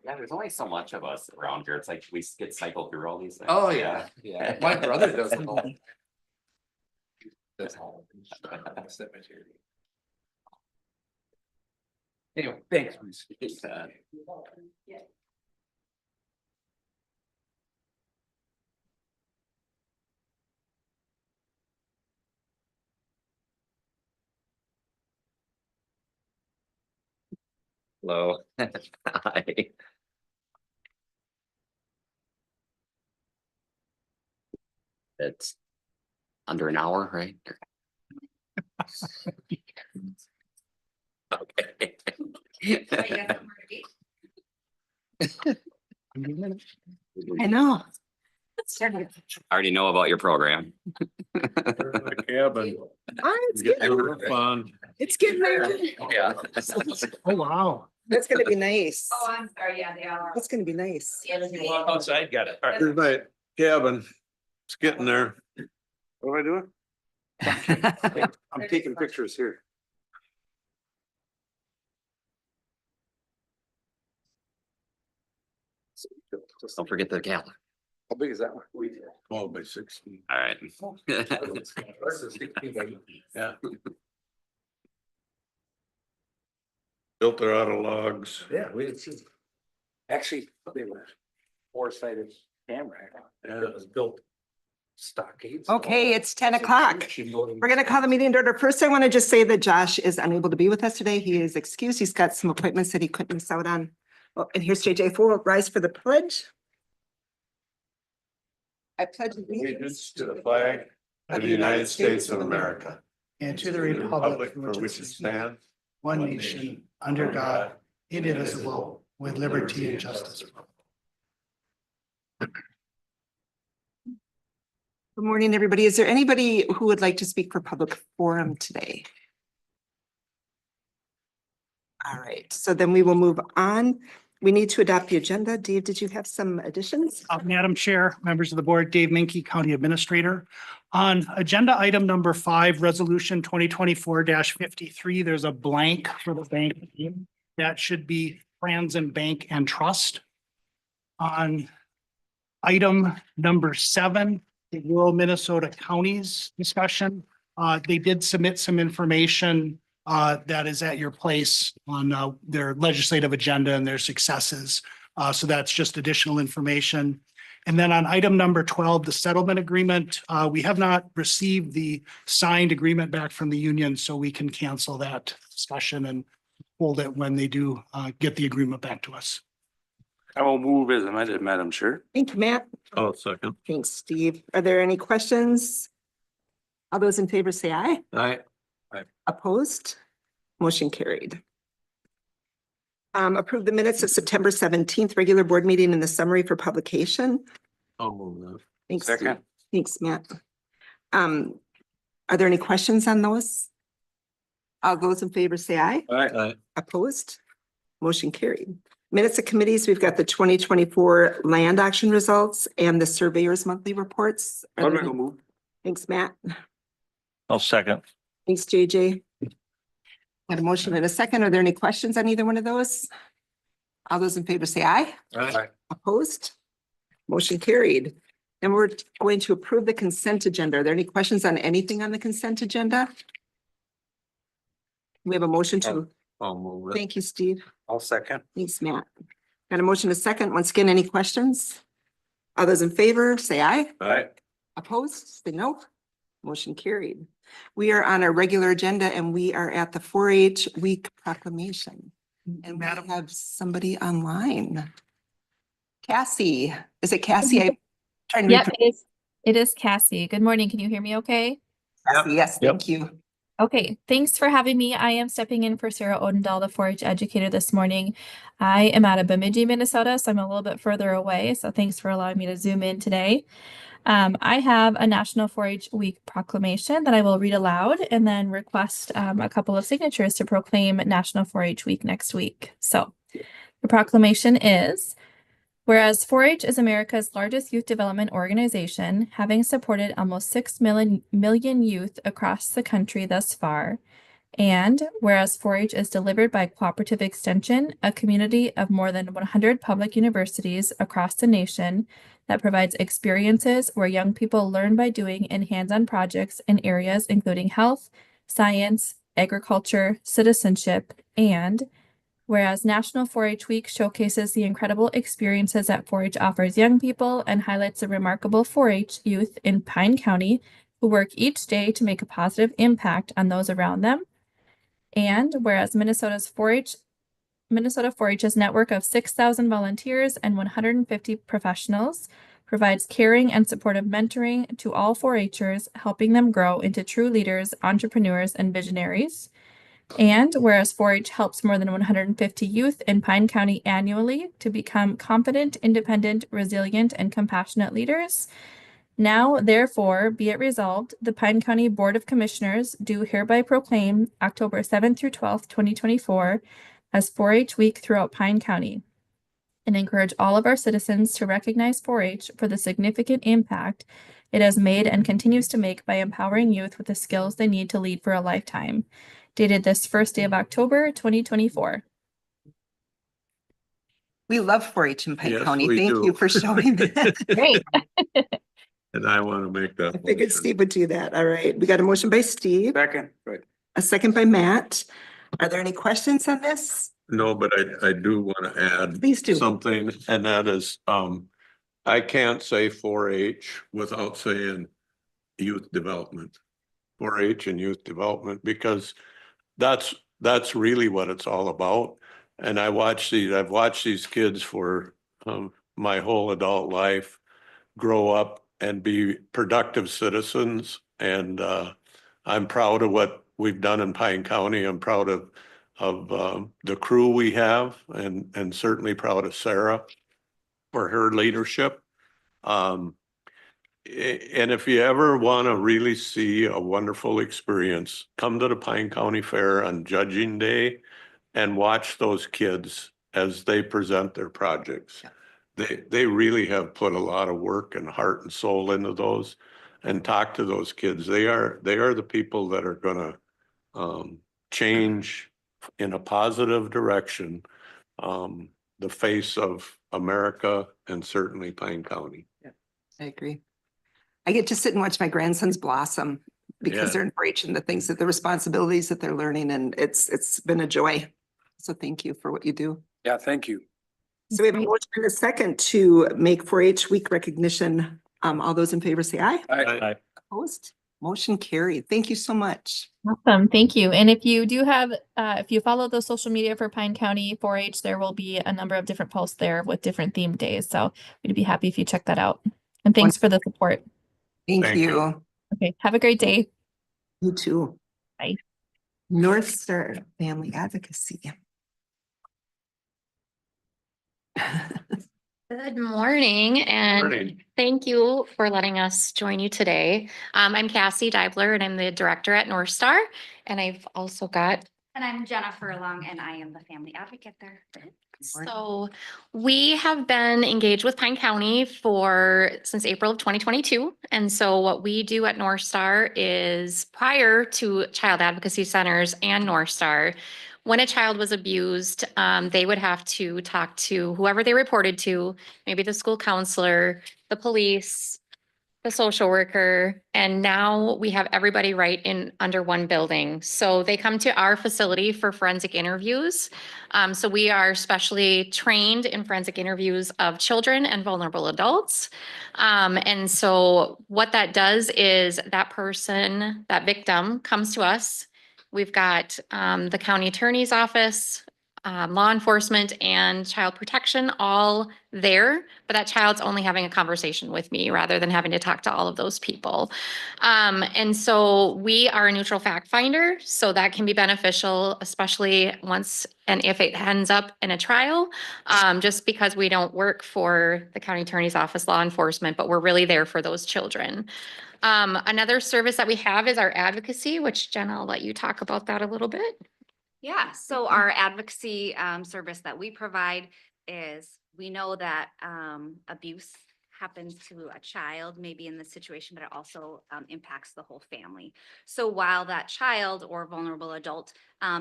Yeah, there's only so much of us around here. It's like we get cycled through all these things. Oh, yeah, yeah. My brother does it all. That's all. Anyway, thanks. Bruce. Hello. Hi. It's under an hour, right? Okay. I know. I already know about your program. Cabin. It's getting, Fun. it's getting there. Yeah. Oh, wow. That's gonna be nice. Oh, I'm sorry, yeah, they are. That's gonna be nice. Outside, got it. Here's my cabin. It's getting there. What am I doing? I'm taking pictures here. Don't forget the gallon. How big is that one? 12 by 16. All right. Yeah. Built there out of logs. Yeah, we didn't see. Actually, they were four-sided camera. Yeah. It was built stockades. Okay, it's 10 o'clock. We're gonna call the meeting to order. First, I want to just say that Josh is unable to be with us today. He is excused. He's got some appointments that he couldn't miss out on. Oh, and here's JJ for rise for the pledge. I pledge Allegiance to the flag of the United States of America. and to the Republic republic for which it stands. one nation, under God, indivisible, with liberty and justice. Good morning, everybody. Is there anybody who would like to speak for public forum today? All right, so then we will move on. We need to adopt the agenda. Dave, did you have some additions? Madam Chair, members of the board, Dave Minke, County Administrator. On agenda item number 5, resolution 2024-53, there's a blank for the bank name. That should be Franzen Bank and Trust. On item number 7, the rural Minnesota counties discussion. They did submit some information that is at your place on their legislative agenda and their successes. So that's just additional information. And then on item number 12, the settlement agreement, we have not received the signed agreement back from the union, so we can cancel that discussion and hold it when they do get the agreement back to us. I will move as amended, Madam Chair. Thank you, Matt. Oh, second. Thanks, Steve. Are there any questions? All those in favor say aye. Aye. Opposed? Motion carried. Approve the minutes of September 17th, regular board meeting in the summary for publication. I'll move that. Thanks, Steve. Second. Thanks, Matt. Are there any questions on those? All those in favor say aye. Aye. Opposed? Motion carried. Minutes of committees, we've got the 2024 land auction results and the surveyor's monthly reports. Are there any- move. Thanks, Matt. I'll second. Thanks, JJ. Got a motion and a second. Are there any questions on either one of those? All those in favor say aye. Aye. Opposed? Motion carried. And we're going to approve the consent agenda. Are there any questions on anything on the consent agenda? We have a motion to, I'll move it. thank you, Steve. I'll second. Thanks, Matt. Got a motion and a second. Once again, any questions? All those in favor, say aye. Aye. Opposed, say no. Motion carried. We are on our regular agenda and we are at the 4-H week proclamation. And we have somebody online. Cassie, is it Cassie? I'm trying to Yep, it is Cassie. Good morning. Can you hear me okay? Cassie, yes, thank you. Okay, thanks for having me. I am stepping in for Sarah Odendahl, the 4-H educator this morning. I am out of Bemidji, Minnesota, so I'm a little bit further away. So thanks for allowing me to zoom in today. I have a National 4-H Week proclamation that I will read aloud and then request a couple of signatures to proclaim National 4-H Week next week. So the proclamation is, whereas 4-H is America's largest youth development organization, having supported almost 6 million youth across the country thus far, And whereas 4-H is delivered by Cooperative Extension, a community of more than 100 public universities across the nation that provides experiences where young people learn by doing in hands-on projects in areas including health, science, agriculture, citizenship, and whereas National 4-H Week showcases the incredible experiences that 4-H offers young people and highlights the remarkable 4-H youth in Pine County who work each day to make a positive impact on those around them. And whereas Minnesota 4-H's network of 6,000 volunteers and 150 professionals provides caring and supportive mentoring to all 4-Hers, helping them grow into true leaders, entrepreneurs, and visionaries. And whereas 4-H helps more than 150 youth in Pine County annually to become confident, independent, resilient, and compassionate leaders. Now, therefore, be it resolved, the Pine County Board of Commissioners do hereby proclaim October 7th through 12th, 2024 as 4-H Week throughout Pine County and encourage all of our citizens to recognize 4-H for the significant impact it has made and continues to make by empowering youth with the skills they need to lead for a lifetime. Dated this first day of October, 2024. We love 4-H in Pine Yes, County. we Thank do. you for showing that. Great. And I want to make that. I figured motion. Steve would do that. All right. We got a motion by Steve, Second, right. a second by Matt. Are there any questions on this? No, but I do want to add Please do. something, and that is, I can't say 4-H without saying youth development. 4-H and youth development, because that's really what it's all about. And I've watched these kids for my whole adult life grow up and be productive citizens. And I'm proud of what we've done in Pine County. I'm proud of the crew we have, and certainly proud of Sarah for her leadership. And if you ever want to really see a wonderful experience, come to the Pine County Fair on Judging Day and watch those kids as they present their projects. They really have put a lot of work and heart and soul into those, and talk to those kids. They are the people that are gonna change in a positive direction the face of America and certainly Pine County. I agree. I get to sit and watch my grandsons blossom because Yeah. they're in 4-H and the things that the responsibilities that they're learning, and it's been a joy. So thank you for what you do. Yeah, thank you. So we have a motion and a second to make 4-H week recognition. All those in favor say aye. I, Opposed? Motion carried. Thank you so much. Awesome. Thank you. And if you do have, if you follow the social media for Pine County 4-H, there will be a number of different posts there with different themed days. So we'd be happy if you check that out. And thanks for the support. Thank Thank you. Okay. Have a great day. You too. Bye. North Star Family Advocacy. Good morning, and Morning. thank you for letting us join you today. I'm Cassie Deibler, and I'm the director at North Star, and I've also got. And I'm Jennifer Long, and I am the family advocate there. So we have been engaged with Pine County since April of 2022. And so what we do at North Star is, prior to child advocacy centers and North Star, when a child was abused, they would have to talk to whoever they reported to, maybe the school counselor, the police, the social worker, and now we have everybody right in under one building. So they come to our facility for forensic interviews. So we are specially trained in forensic interviews of children and vulnerable adults. And so what that does is that person, that victim, comes to us. We've got the county attorney's office, law enforcement, and child protection all there, but that child's only having a conversation with me rather than having to talk to all of those people. And so we are a neutral fact finder, so that can be beneficial, especially once and if it ends up in a trial, just because we don't work for the county attorney's office, law enforcement, but we're really there for those children. Another service that we have is our advocacy, which Jenna, I'll let you talk about that a little bit. Yeah, so our advocacy service that we provide is, we know that abuse happens to a child, maybe in this situation, but it also impacts the whole family. So while that child or vulnerable adult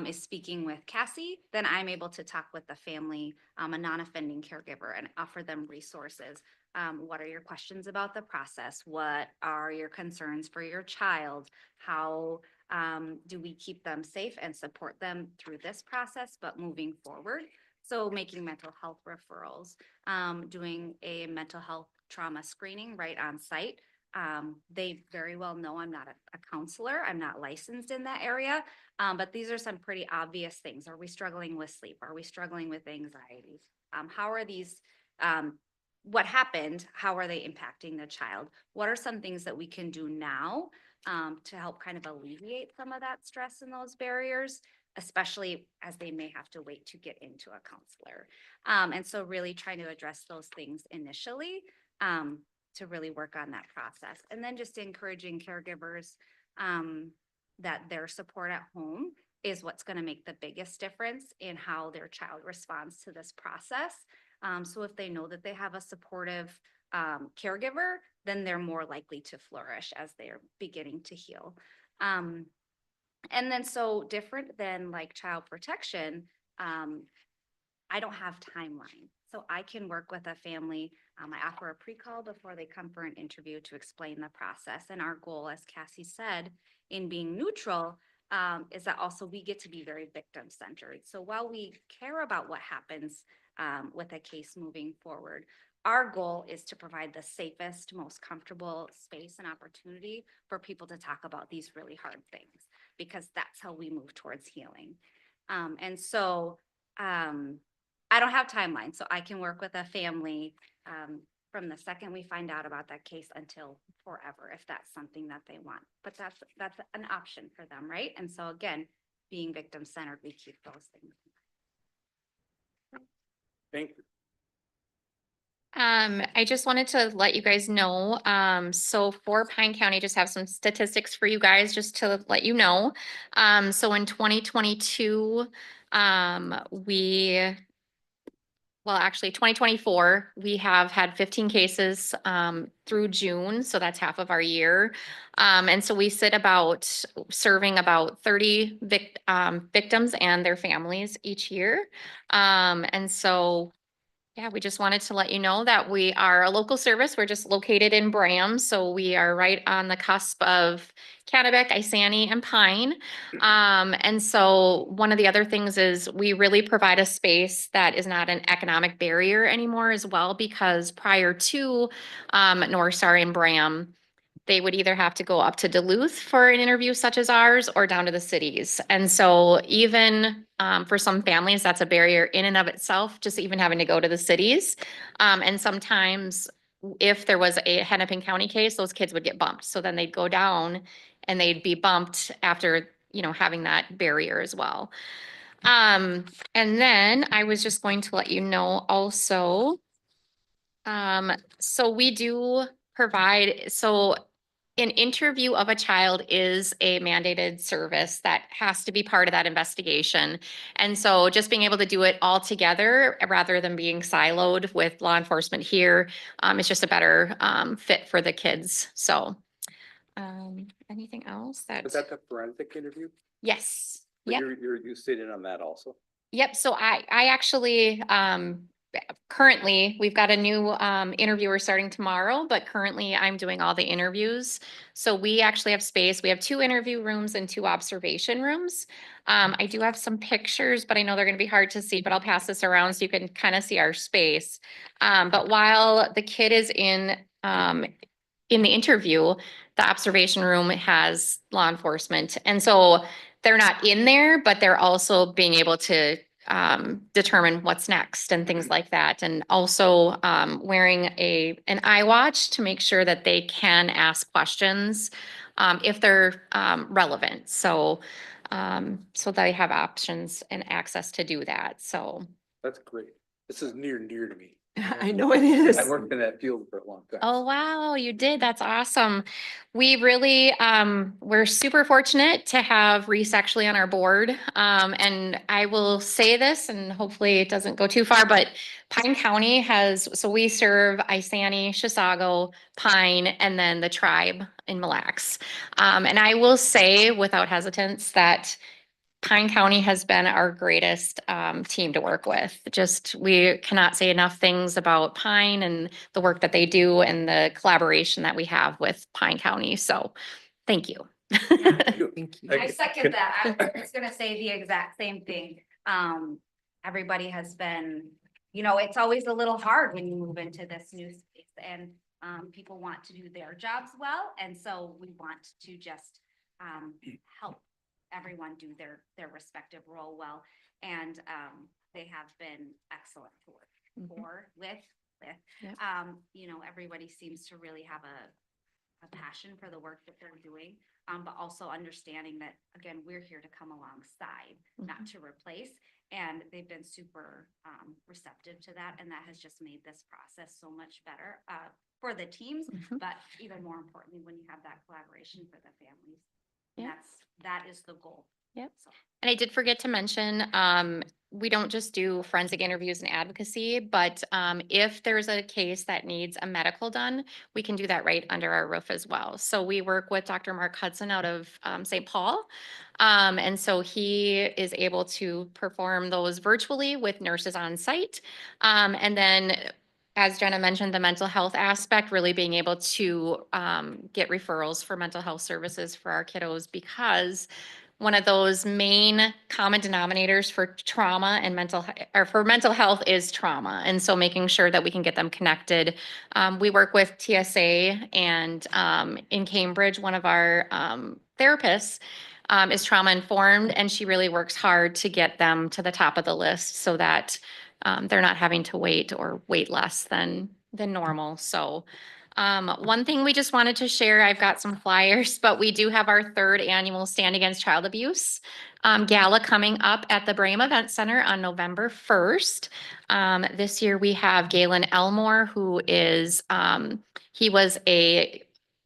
is speaking with Cassie, then I'm able to talk with the family, a non-offending caregiver, and offer them resources. What are your questions about the process? What are your concerns for your child? How do we keep them safe and support them through this process, but moving forward? So making mental health referrals, doing a mental health trauma screening right on site. They very well know I'm not a counselor. I'm not licensed in that area. But these are some pretty obvious things. Are we struggling with sleep? Are we struggling with anxiety? How are these, what happened? How are they impacting the child? What are some things that we can do now to help kind of alleviate some of that stress and those barriers, especially as they may have to wait to get into a counselor. And so really trying to address those things initially to really work on that process. And then just encouraging caregivers that their support at home is what's going to make the biggest difference in how their child responds to this process. So if they know that they have a supportive caregiver, then they're more likely to flourish as they're beginning to heal. And then so different than like child protection, I don't have timeline. So I can work with a family. I offer a pre-call before they come for an interview to explain the process. And our goal, as Cassie said, in being neutral, is that also we get to be very victim-centered. So while we care about what happens with a case moving forward, our goal is to provide the safest, most comfortable space and opportunity for people to talk about these really hard things, because that's how we move towards healing. And so I don't have timeline, so I can work with a family from the second we find out about that case until forever, if that's something that they want. But that's an option for them, right? And so again, being victim-centered, we keep those things. Thank you. I just wanted to let you guys know, so for Pine County, just have some statistics for you guys, just to let you know. So in 2022, well, actually 2024, we have had 15 cases, through June. So that's half of our year. And so we sit about serving about 30 victims and their families each year. And so yeah, we just wanted to let you know that we are a local service. We're just located in Bram, so we are right on the cusp of Kennebec, Isani, and Pine. And so one of the other things is we really provide a space that is not an economic barrier anymore as well, because prior to North Star and Bram, they would either have to go up to Duluth for an interview such as ours or down to the cities. And so even for some families, that's a barrier in and of itself, just even having to go to the cities. And sometimes if there was a Hennepin County case, those kids would get bumped. So then they'd go down and they'd be bumped after, having that barrier as well. And then I was just going to let you know also, so we do provide, so an interview of a child is a mandated service that has to be part of that investigation. And so just being able to do it all together rather than being siloed with law enforcement here, is just a better fit for the kids. So anything else that? Was that the forensic interview? Yes. But Yep. You sit in on that also? Yep. So I actually, currently, we've got a new interviewer starting tomorrow, but currently I'm doing all the interviews. So we actually have space. We have 2 interview rooms and 2 observation rooms. I do have some pictures, but I know they're going to be hard to see, but I'll pass this around so you can kind of see our space. But while the kid is in the interview, the observation room has law enforcement. And so they're not in there, but they're also being able to determine what's next and things like that. And also wearing an eye watch to make sure that they can ask questions if they're relevant. So they have options and access to do that. So That's great. This is near and dear to me. I know it is. I worked in that field for a long time. Oh, wow, you did. That's awesome. We really, we're super fortunate to have Reese actually on our board. And I will say this, and hopefully it doesn't go too far, but Pine County has, so we serve Isani, Chisago, Pine, and then the tribe in Mille Lacs. And I will say without hesitance that Pine County has been our greatest team to work with. Just, we cannot say enough things about Pine and the work that they do and the collaboration that we have with Pine County. So thank you. Thank you. I second that. I was gonna say the exact same thing. Everybody has been, it's always a little hard when you move into this new space and people want to do their jobs well. And so we want to just help everyone do their respective role well. And they have been excellent to work with. Yep. Everybody seems to really have a passion for the work that they're doing, but also understanding that, again, we're here to come alongside, not to replace. And they've been super receptive to that. And that has just made this process so much better for the teams, but even more importantly, when you have that collaboration for the families. Yeah. That is the goal. Yep. So. And I did forget to mention, we don't just do forensic interviews and advocacy, but if there's a case that needs a medical done, we can do that right under our roof as well. So we work with Dr. Mark Hudson out of St. Paul. And so he is able to perform those virtually with nurses on site. And then, as Jenna mentioned, the mental health aspect, really being able to get referrals for mental health services for our kiddos, because one of those main common denominators for trauma and for mental health is trauma. And so making sure that we can get them connected. We work with TSA, and in Cambridge, one of our therapists is trauma informed, and she really works hard to get them to the top of the list so that they're not having to wait or wait less than normal. So one thing we just wanted to share, I've got some flyers, but we do have our 3rd annual Stand Against Child Abuse gala coming up at the Braham Event Center on November 1st. This year we have Galen Elmore, who is, he was a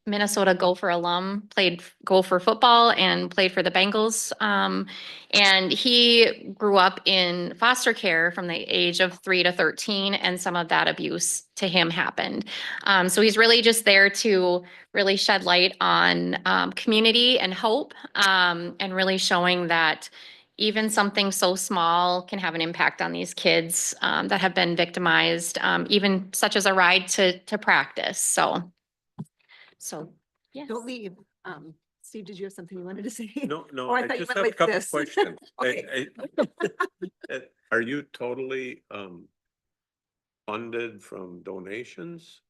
Minnesota Gopher alum, played Gopher football and played for the Bengals. And he grew up in foster care from the age of 3 to 13, and some of that abuse to him happened. So he's really just there to really shed light on community and hope, and really showing that even something so small can have an impact on these kids that have been victimized, even such as a ride to practice. So, yes. Don't leave. Steve, did you have something you wanted to say? No, Oh, I I thought you just went have a like couple this. questions. Okay. Are you totally funded from donations?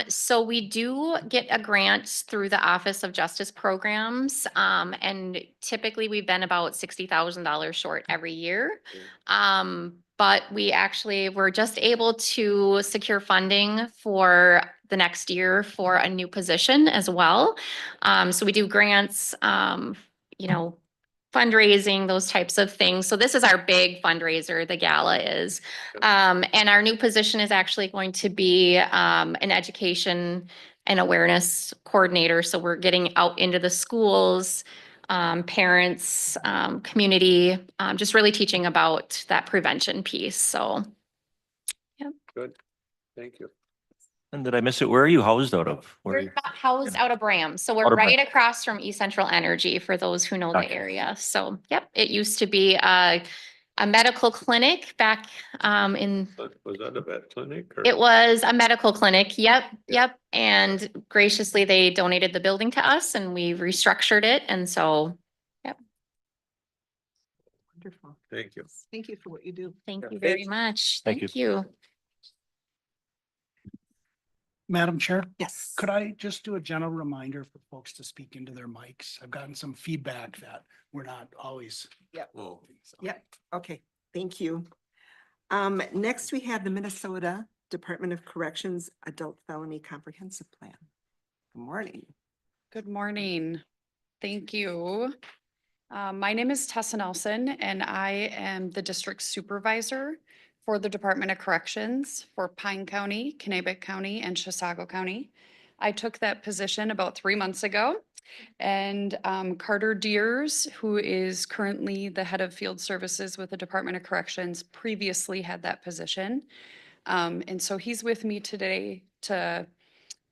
So we do get a grant through the Office of Justice Programs, and typically we've been about $60,000 short every year. But we're just able to secure funding for the next year for a new position as well. So we do grants, fundraising, those types of things. So this is our big fundraiser, the gala is. And our new position is actually going to be an education and awareness coordinator. So we're getting out into the schools, parents, community, just really teaching about that prevention piece. So. Good, thank you. And did I miss it? Where are you housed out of? Where are We're you? housed out of Braham, so Out we're of Braham. right across from East Central Energy, for those who know the Gotcha. area. So, yep, it used to be a medical clinic back in, Was that a vet clinic or? it was a medical clinic. Yep. And graciously, they donated the building to us and we restructured it. And so, Wonderful. Thank you. Thank you for what you do. thank Yeah, you very thanks. much. Thank you. Thank you. Madam Chair, Yes. could I just do a general reminder for folks to speak into their mics? I've gotten some feedback that we're not always. Oh, Yep. Okay. Thank you. Next we have the Minnesota Department of Corrections Adult Felony Comprehensive Plan. Good morning. Good morning. Thank you. My name is Tessa Nelson and I am the district supervisor for the Department of Corrections for Pine County, Kanabec County, and Chisago County. I took that position about 3 months ago. And Carter Deers, who is currently the head of field services with the Department of Corrections, previously had that position. And so he's with me today to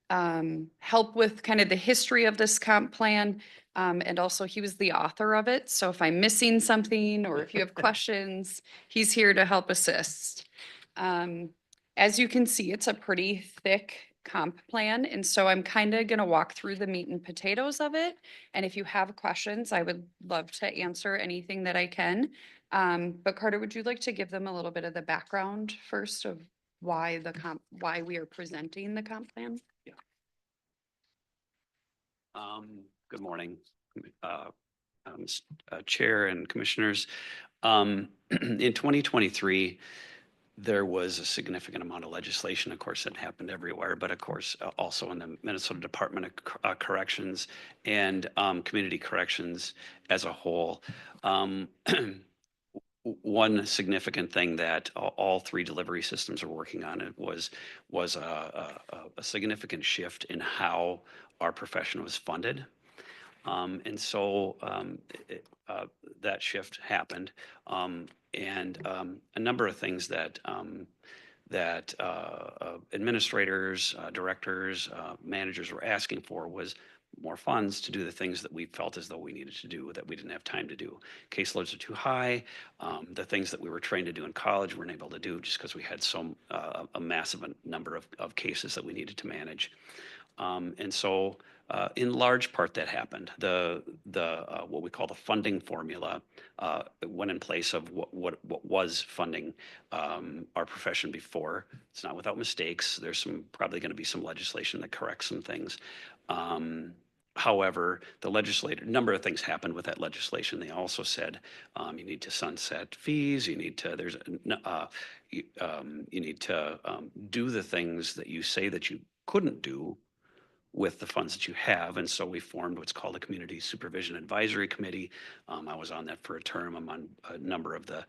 help with kind of the history of this comp plan. And also he was the author of it. So if I'm missing something or if you have questions, he's here to help assist. As you can see, it's a pretty thick comp plan. And so I'm kind of going to walk through the meat and potatoes of it. And if you have questions, I would love to answer anything that I can. But Carter, would you like to give them a little bit of the background first of why why we are presenting the comp plan? Good morning, Chair and Commissioners. In 2023, there was a significant amount of legislation. Of course, it happened everywhere, but of course, also in the Minnesota Department of Corrections and Community Corrections as a whole. One significant thing that all three delivery systems are working on it was a significant shift in how our profession was funded. And so that shift happened. And a number of things that administrators, directors, managers were asking for was more funds to do the things that we felt as though we needed to do that we didn't have time to do. Caseloads are too high. The things that we were trained to do in college, we weren't able to do just because we had a massive number of cases that we needed to manage. And so in large part that happened. The what we call the funding formula went in place of what was funding our profession before. It's not without mistakes. There's probably going to be some legislation that corrects some things. However, number of things happened with that legislation. They also said you need to sunset fees. You need to you need to do the things that you say that you couldn't do with the funds that you have. And so we formed what's called a Community Supervision Advisory Committee. I was on that for a term. I'm on a number of the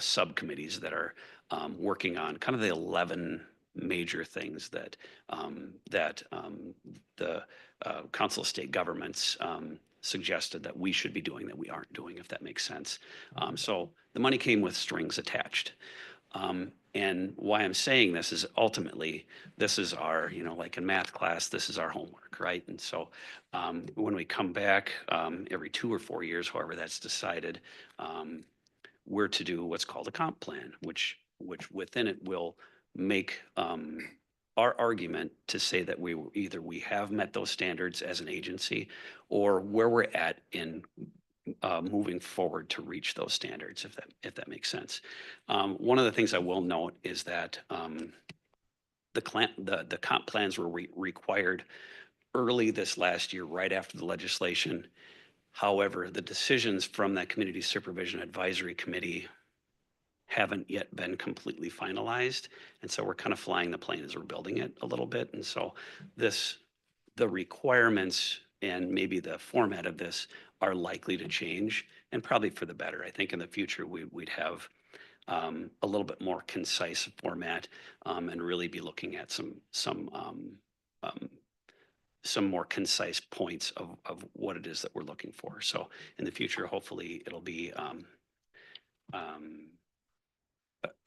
subcommittees that are working on kind of the 11 major things that the Council of State Governments suggested that we should be doing that we aren't doing, if that makes sense. So the money came with strings attached. And why I'm saying this is ultimately, this is our, like in math class, this is our homework, right? And so when we come back every 2 or 4 years, however that's decided, we're to do what's called a comp plan, which within it will make our argument to say that we have met those standards as an agency or where we're at in moving forward to reach those standards, if that makes sense. One of the things I will note is that the comp plans were required early this last year, right after the legislation. However, the decisions from that Community Supervision Advisory Committee haven't yet been completely finalized. And so we're kind of flying the plane as we're building it a little bit. And so the requirements and maybe the format of this are likely to change, and probably for the better. I think in the future we'd have a little bit more concise format and really be looking at some more concise points of what it is that we're looking for. So in the future, hopefully it'll be a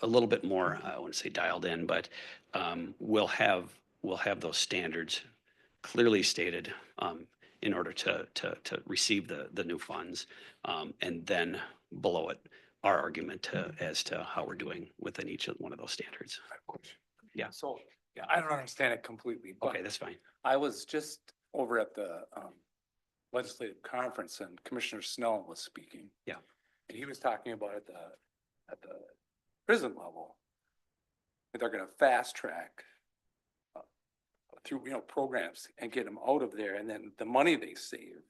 little bit more, I wouldn't say dialed in, but we'll have those standards clearly stated in order to receive the new funds, and then below it, our argument as to how we're doing within each one of those standards. Yeah. So, I don't understand it completely. But Okay, that's fine. I was just over at the legislative conference and Commissioner Snell was speaking. Yeah. And he was talking about at the prison level, that they're gonna fast track through, programs and get them out of there. And then the money they save,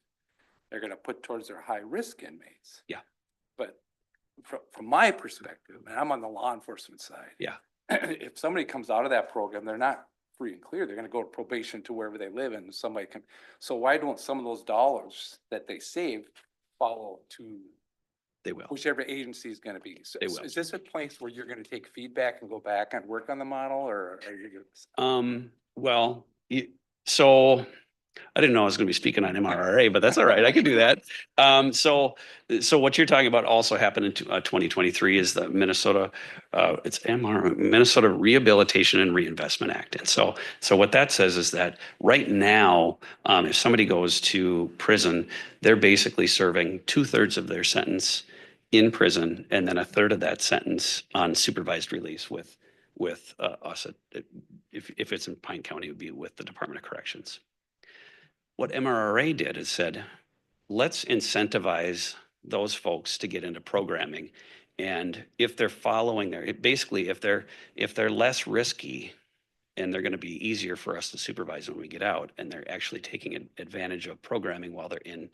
they're gonna put towards their high risk inmates. Yeah. But from my perspective, and I'm on the law enforcement side. Yeah. If somebody comes out of that program, they're not free and clear. They're gonna go to probation to wherever they live and somebody can, so why don't some of those dollars that they save follow to They will. whichever agency is gonna be. So They will. is this a place where you're gonna take feedback and go back and work on the model, or are you? Well, so I didn't know I was gonna be speaking on MRRA, but that's all right. I can do that. So what you're talking about also happened in 2023 is the Minnesota, it's Minnesota Rehabilitation and Reinvestment Act. And so what that says is that right now, if somebody goes to prison, they're basically serving 2/3 of their sentence in prison and then 1/3 of that sentence on supervised release with us. If it's in Pine County, it would be with the Department of Corrections. What MRRA did is said, let's incentivize those folks to get into programming. And if they're following basically, if they're less risky and they're going to be easier for us to supervise when we get out, and they're actually taking advantage of programming while they're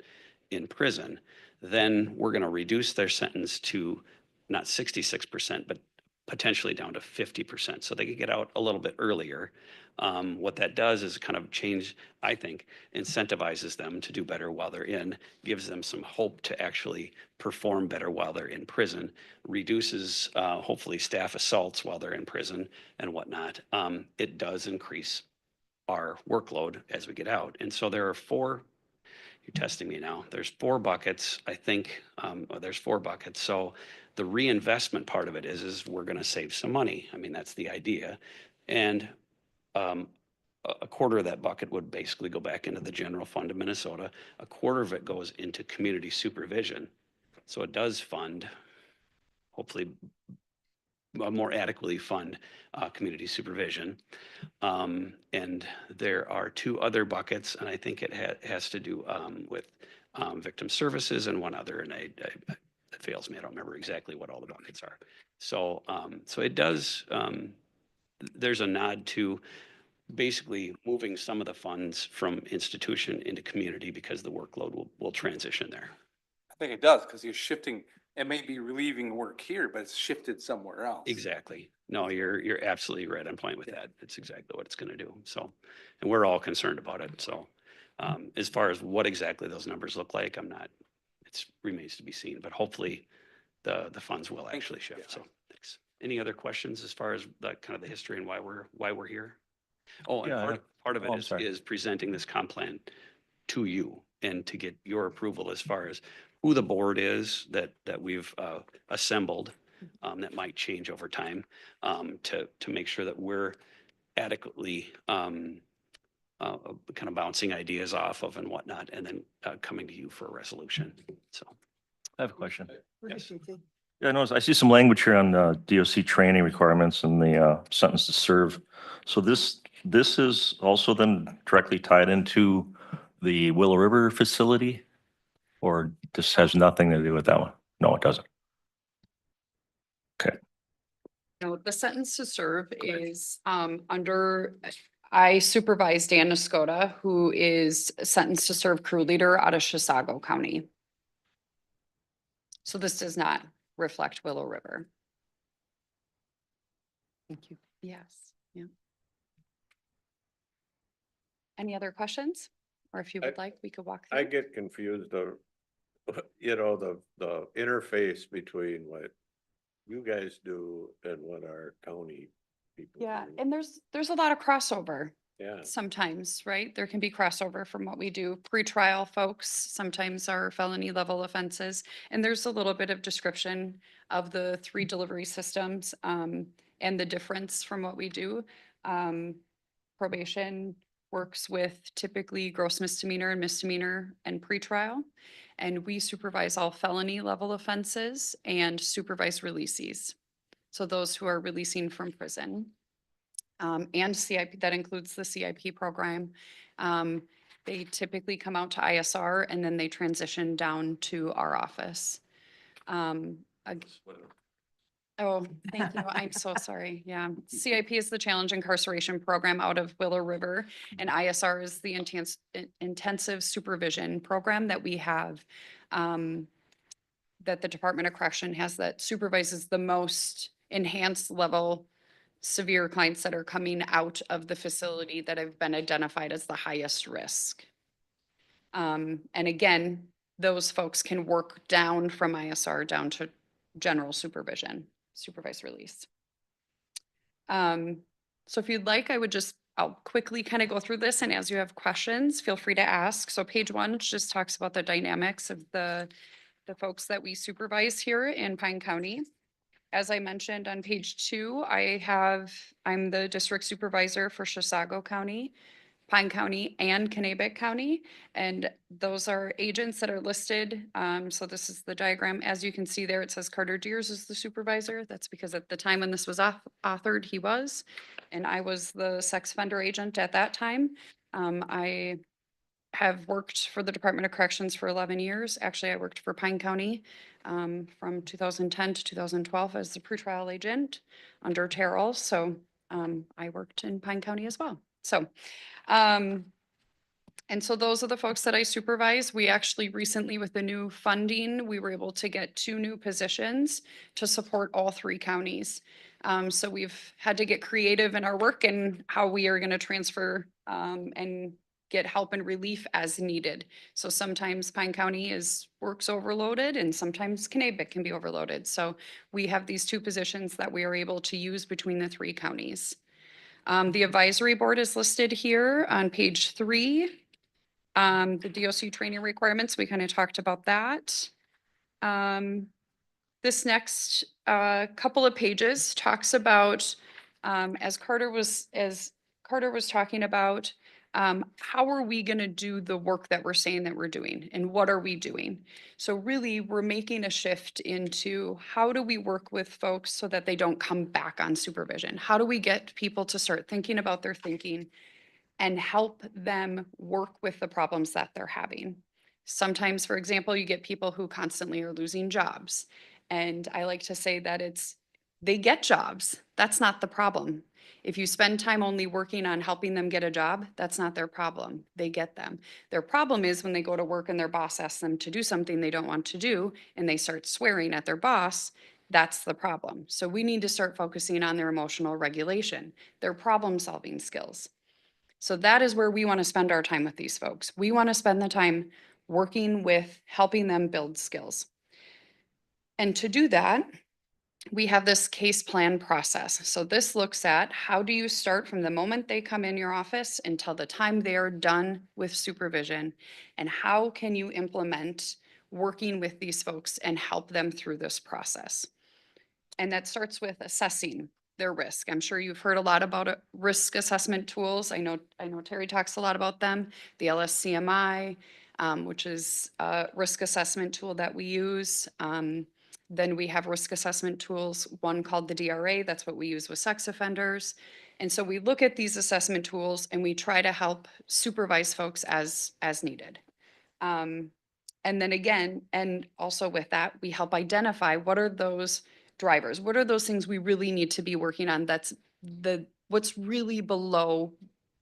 in prison, then we're going to reduce their sentence to not 66%, but potentially down to 50%. So they could get out a little bit earlier. What that does is kind of change, I think, incentivizes them to do better while they're in, gives them some hope to actually perform better while they're in prison, reduces hopefully staff assaults while they're in prison and whatnot. It does increase our workload as we get out. And so there are four, you're testing me now, there's 4 buckets, I think, there's 4 buckets. So the reinvestment part of it is we're going to save some money. I mean, that's the idea. And a quarter of that bucket would basically go back into the general fund of Minnesota. A quarter of it goes into community supervision. So it does fund, hopefully more adequately fund community supervision. And there are 2 other buckets, and I think it has to do with victim services and one other, and it fails me. I don't remember exactly what all the buckets are. So it does, there's a nod to basically moving some of the funds from institution into community because the workload will transition there. I think it does, because you're shifting, it may be relieving work here, but it's shifted somewhere else. Exactly. No, you're absolutely right on point with that. It's exactly what it's going to do. So, and we're all concerned about it. So, as far as what exactly those numbers look like, it remains to be seen, but hopefully the funds will actually shift. So thanks. Any other questions as far as the kind of the history and why we're here? Oh, and Yeah, part of oh, I'm it sorry. is presenting this comp plan to you and to get your approval as far as who the board is that we've assembled, that might change over time, to make sure that we're adequately kind of bouncing ideas off of and whatnot, and then coming to you for a resolution. So. I have a question. Yes. Yeah, I noticed, I see some language here on the DOC training requirements and the sentence to serve. So this is also then directly tied into the Willow River facility? Or this has nothing to do with that one? No, it doesn't. Okay. No, the sentence to serve is I supervise Dan Escoda, who is sentenced to serve crew leader out of Chisago County. So this does not reflect Willow River. Thank you. Yes, yeah. Any other questions? Or if you would like, we could walk through. I get confused, the interface between what you guys do and what our county people do. Yeah, and there's a lot of crossover. Yeah. Sometimes, right? There can be crossover from what we do. Pretrial folks sometimes are felony level offenses. And there's a little bit of description of the 3 delivery systems and the difference from what we do. Probation works with typically gross misdemeanor and misdemeanor and pretrial. And we supervise all felony level offenses and supervise releasees. So those who are releasing from prison. And CIP, that includes the CIP program. They typically come out to ISR and then they transition down to our office. Oh, thank you. I'm so sorry. Yeah. CIP is the Challenge Incarceration Program out of Willow River, and ISR is the intensive supervision program that we have, that the Department of Correction has, that supervises the most enhanced level severe clients that are coming out of the facility that have been identified as the highest risk. And again, those folks can work down from ISR down to general supervision, supervised release. So if you'd like, I'll quickly kind of go through this, and as you have questions, feel free to ask. So page 1 just talks about the dynamics of the folks that we supervise here in Pine County. As I mentioned on page 2, I'm the district supervisor for Chisago County, Pine County, and Kanabec County. And those are agents that are listed. So this is the diagram. As you can see there, it says Carter Deers is the supervisor. That's because at the time when this was authored, he was. And I was the sex offender agent at that time. I have worked for the Department of Corrections for 11 years. Actually, I worked for Pine County from 2010 to 2012 as the pretrial agent under Terrell. So I worked in Pine County as well. So, and so those are the folks that I supervise. We actually recently, with the new funding, we were able to get 2 new positions to support all 3 counties. So we've had to get creative in our work and how we are going to transfer and get help and relief as needed. So sometimes Pine County works overloaded, and sometimes Kanabec can be overloaded. So we have these 2 positions that we are able to use between the 3 counties. The advisory board is listed here on page 3. The DOC training requirements, we kind of talked about that. This next couple of pages talks about, as Carter was talking about, how are we going to do the work that we're saying that we're doing, and what are we doing? So really, we're making a shift into how do we work with folks so that they don't come back on supervision? How do we get people to start thinking about their thinking and help them work with the problems that they're having? Sometimes, for example, you get people who constantly are losing jobs. And I like to say that they get jobs. That's not the problem. If you spend time only working on helping them get a job, that's not their problem. They get them. Their problem is when they go to work and their boss asks them to do something they don't want to do, and they start swearing at their boss. That's the problem. So we need to start focusing on their emotional regulation, their problem-solving skills. So that is where we want to spend our time with these folks. We want to spend the time working with helping them build skills. And to do that, we have this case plan process. So this looks at how do you start from the moment they come in your office until the time they're done with supervision, and how can you implement working with these folks and help them through this process. And that starts with assessing their risk. I'm sure you've heard a lot about risk assessment tools. I know Terry talks a lot about them. The LSCMI, which is a risk assessment tool that we use. Then we have risk assessment tools, one called the DRA. That's what we use with sex offenders. And so we look at these assessment tools and we try to help supervise folks as needed. And then again, and also with that, we help identify what are those drivers? What are those things we really need to be working on? That's what's really below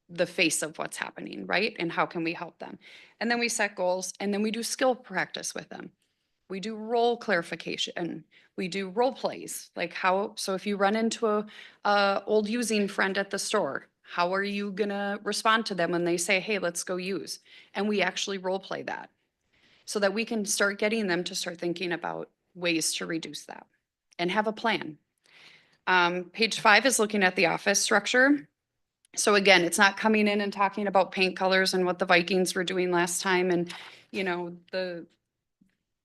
the face of what's happening, right? And how can we help them? And then we set goals, and then we do skill practice with them. We do role clarification. We do role plays, like so if you run into a old using friend at the store, how are you gonna respond to them when they say, hey, let's go use? And we actually role play that so that we can start getting them to start thinking about ways to reduce that and have a plan. Page 5 is looking at the office structure. So again, it's not coming in and talking about paint colors and what the Vikings were doing last time and,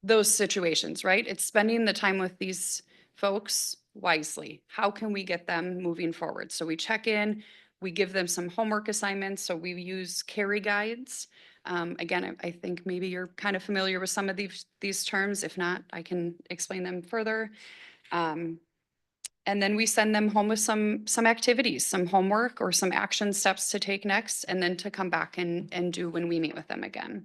those situations, right? It's spending the time with these folks wisely. How can we get them moving forward? So we check in, we give them some homework assignments. So we use carry guides. Again, I think maybe you're kind of familiar with some of these terms. If not, I can explain them further. And then we send them home with some activities, some homework or some action steps to take next, and then to come back and do when we meet with them again.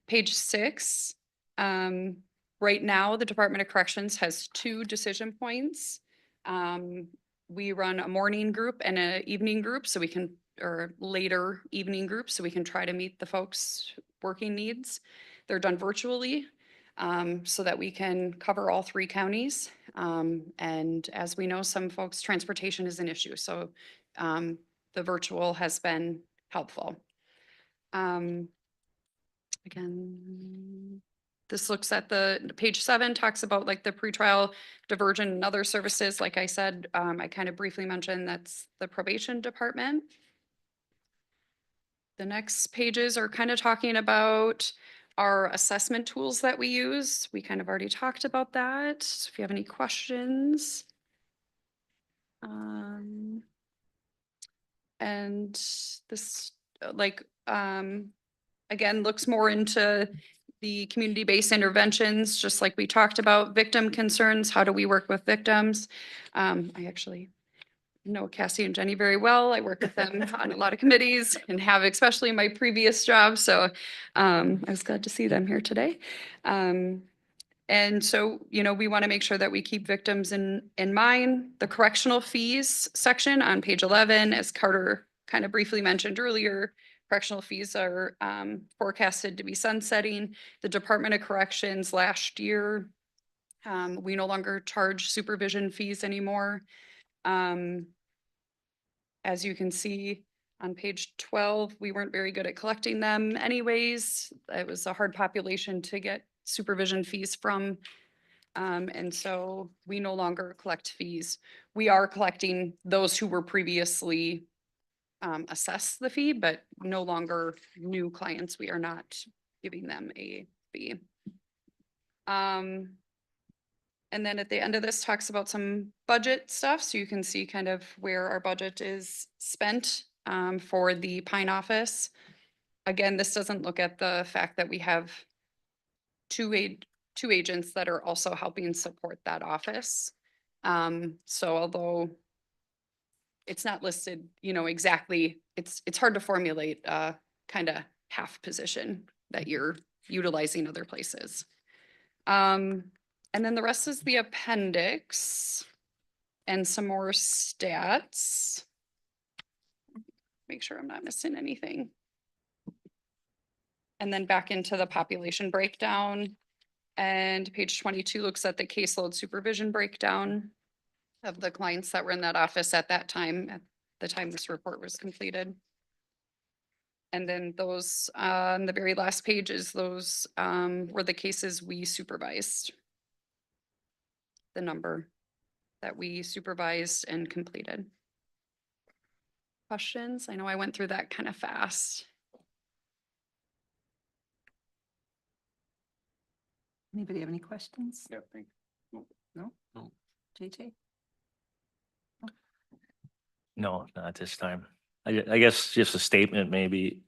Page 6. Right now, the Department of Corrections has 2 decision points. We run a morning group and an evening group, or later evening group, so we can try to meet the folks' working needs. They're done virtually, so that we can cover all 3 counties. And as we know, some folks' transportation is an issue, so the virtual has been helpful. Again, this looks at the page 7, talks about like the pretrial diversion and other services. Like I said, I kind of briefly mentioned that's the probation department. The next pages are kind of talking about our assessment tools that we use. We kind of already talked about that. So if you have any questions. And this again, looks more into the community-based interventions, just like we talked about, victim concerns. How do we work with victims? I actually know Cassie and Jenny very well. I work with them on a lot of committees and have, especially in my previous job. So I was glad to see them here today. And so, you know, we want to make sure that we keep victims in mind. The correctional fees section on page 11, as Carter kind of briefly mentioned earlier, correctional fees are forecasted to be sunsetting. The Department of Corrections last year, we no longer charge supervision fees anymore. As you can see on page 12, we weren't very good at collecting them anyways. It was a hard population to get supervision fees from. And so we no longer collect fees. We are collecting those who were previously assessed the fee, but no longer new clients. We are not giving them a fee. And then at the end of this talks about some budget stuff. So you can see kind of where our budget is spent for the Pine office. Again, this doesn't look at the fact that we have two agents that are also helping support that office. So although it's not listed, you know, exactly, it's hard to formulate a kind of half position that you're utilizing other places. And then the rest is the appendix and some more stats. Make sure I'm not missing anything. And then back into the population breakdown. And page 22 looks at the caseload supervision breakdown of the clients that were in that office at that time, at the time this report was completed. And then those, on the very last page is those were the cases we supervised. The number that we supervised and completed. Questions? I know I went through that kind of fast. Anybody have any questions? Yeah, thank you. No? No. JJ? No, not this time. I guess just a statement, maybe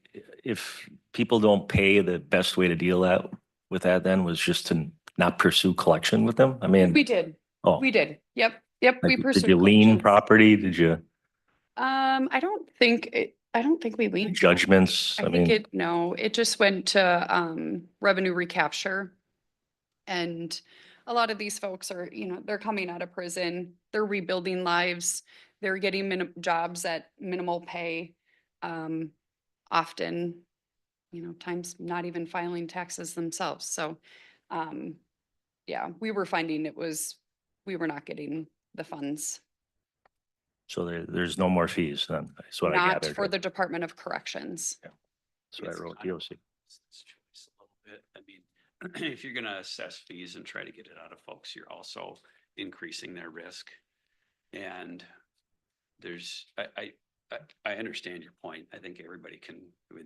if people don't pay, the best way to deal with that then was just to not pursue collection with them. I mean. We did. Oh, We did. Yep. We like, pursued did you lien collections. property? Did you I don't think we leaned. judgments? I think it just went to revenue recapture. And a lot of these folks are, you know, they're coming out of prison, they're rebuilding lives, they're getting jobs at minimal pay. Often, you know, times not even filing taxes themselves. So yeah, we were finding we were not getting the funds. So there's no more fees then, that's what I Not gathered. for the Department of Corrections. That's what I wrote, kind of DOC. business choice a little bit. I mean, if you're gonna assess fees and try to get it out of folks, you're also increasing their risk. And there's, I understand your point. I think everybody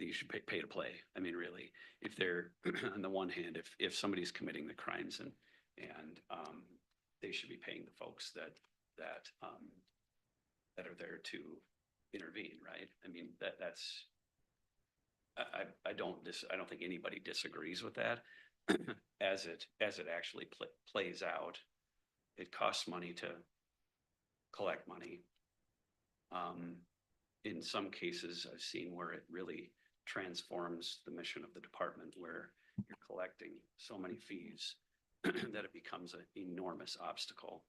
you should pay to play. I mean, really, if they're, on the one hand, if somebody's committing the crimes and they should be paying the folks that are there to intervene, right? I mean, that's, I don't think anybody disagrees with that. As it actually plays out, it costs money to collect money. In some cases, I've seen where it really transforms the mission of the department, where you're collecting so many fees that it becomes an enormous obstacle.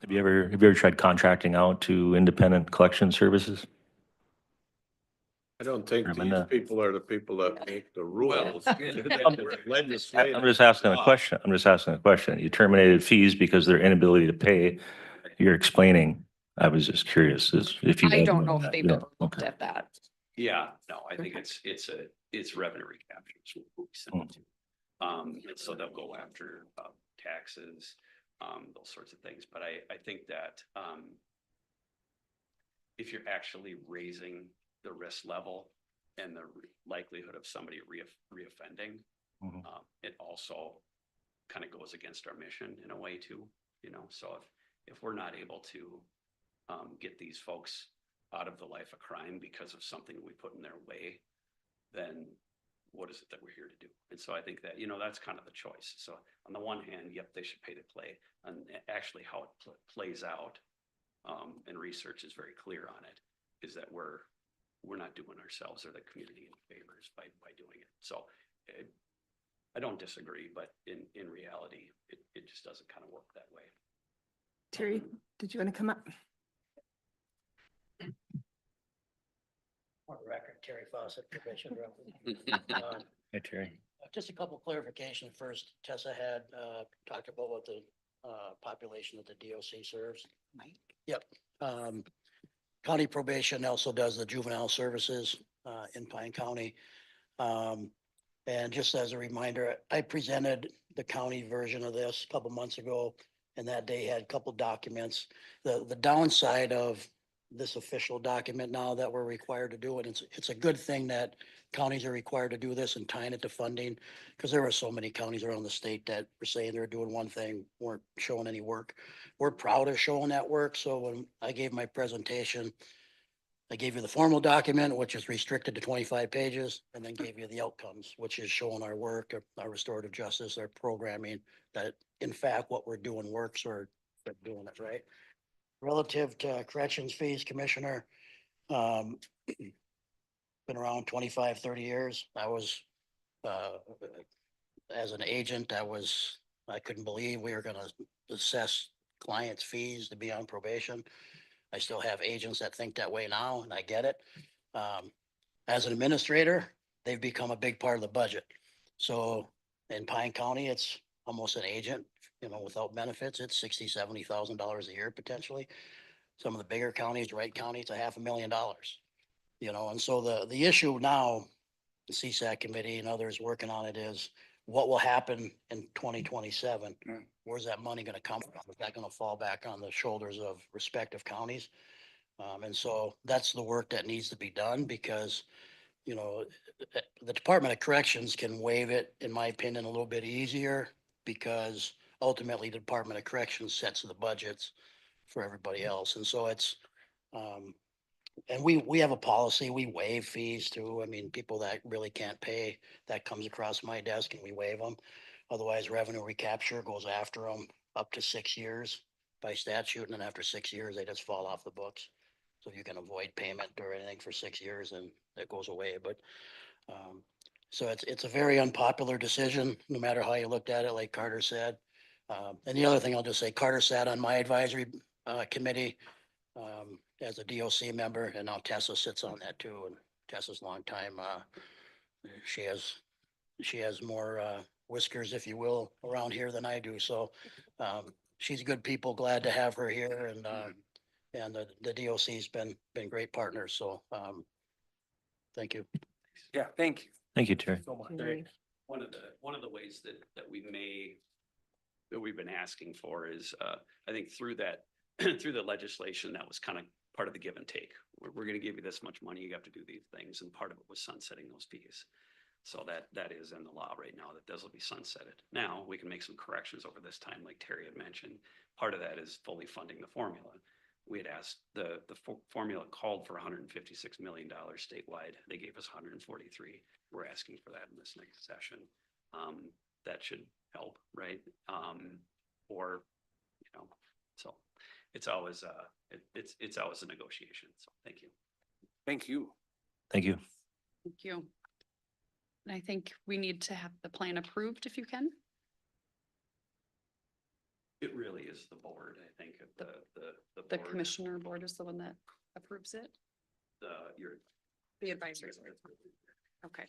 Have you ever tried contracting out to independent collection services? I don't think I these mean, people are the people that make the rules. I'm just asking a question. You terminated fees because their inability to pay. You're explaining. I was just curious if you. I don't know if they've Yeah, ever looked okay. at that. Yeah, no, I think it's revenue recapture. is what we send it to. And so they'll go after, taxes, those sorts of things. But I think that, if you're actually raising the risk level and the likelihood of somebody reoffending, Mhm. it also kind of goes against our mission in a way too, you know, so if we're not able to get these folks out of the life of crime because of something we put in their way, then what is it that we're here to do? And so I think that, you know, that's kind of the choice. So on the one hand, yep, they should pay to play, and actually how it plays out, and research is very clear on it, is that we're not doing ourselves or the community any favors by doing it. So I don't disagree, but in reality, it just doesn't kind of work that way. Terry, did you want to come up? For the record, Terry Fawcett, probation director. Hey, Terry. Just a couple clarification. First, Tessa had talked about what the population that the DOC serves. Mike? Yep. County probation also does the juvenile services in Pine County. And just as a reminder, I presented the county version of this a couple months ago, and that day had a couple documents. The downside of this official document now that we're required to do it, it's a good thing that counties are required to do this and tying it to funding, because there are so many counties around the state that were saying they're doing one thing, weren't showing any work. We're proud of showing that work. So when I gave my presentation, I gave you the formal document, which is restricted to 25 pages, and then gave you the outcomes, which is showing our work, our restorative justice, our programming, that in fact, what we're doing works, or we're doing it right. Relative to corrections fees, Commissioner, been around 25, 30 years. I was, as an agent, I couldn't believe we were gonna assess clients' fees to be on probation. I still have agents that think that way now, and I get it. As an administrator, they've become a big part of the budget. So in Pine County, it's almost an agent, you know, without benefits, it's $60,000, $70,000 a year potentially. Some of the bigger counties, Wright County, it's $500,000, you know, and so the issue now, the CSAC committee and others working on it, is what will happen in 2027? Where's that money gonna come from? Is that gonna fall back on the shoulders of respective counties? And so that's the work that needs to be done, because, you know, the Department of Corrections can waive it, in my opinion, a little bit easier, because ultimately the Department of Corrections sets the budgets for everybody else. And so it's, and we have a policy, we waive fees too. I mean, people that really can't pay, that comes across my desk and we waive them. Otherwise, revenue recapture goes after them up to 6 years by statute, and then after 6 years, they just fall off the books. So you can avoid payment or anything for 6 years, and it goes away. But so it's a very unpopular decision, no matter how you looked at it, like Carter said. And the other thing I'll just say, Carter sat on my advisory committee as a DOC member, and now Tessa sits on that too. And Tessa's a long time. She has more whiskers, if you will, around here than I do. So she's good people. Glad to have her here, and the DOC's been great partners. So thank you. Yeah, thank you Thank you, Terry. so much. Terry. One of the ways that we've been asking for is, I think through that, through the legislation, that was kind of part of the give and take. We're gonna give you this much money, you have to do these things, and part of it was sunsetting those fees. So that is in the law right now, that those will be sunsetted. Now, we can make some corrections over this time, like Terry had mentioned. Part of that is fully funding the formula. We had asked, the formula called for $156 million statewide. They gave us 143. We're asking for that in this next session. That should help, right? Or, you know, so it's always it's always a negotiation. So thank you. Thank you. Thank you. Thank you. And I think we need to have the plan approved if you can. It really is the board, I think, of the The board, commissioner board is the one that approves it. The advisory board. Okay.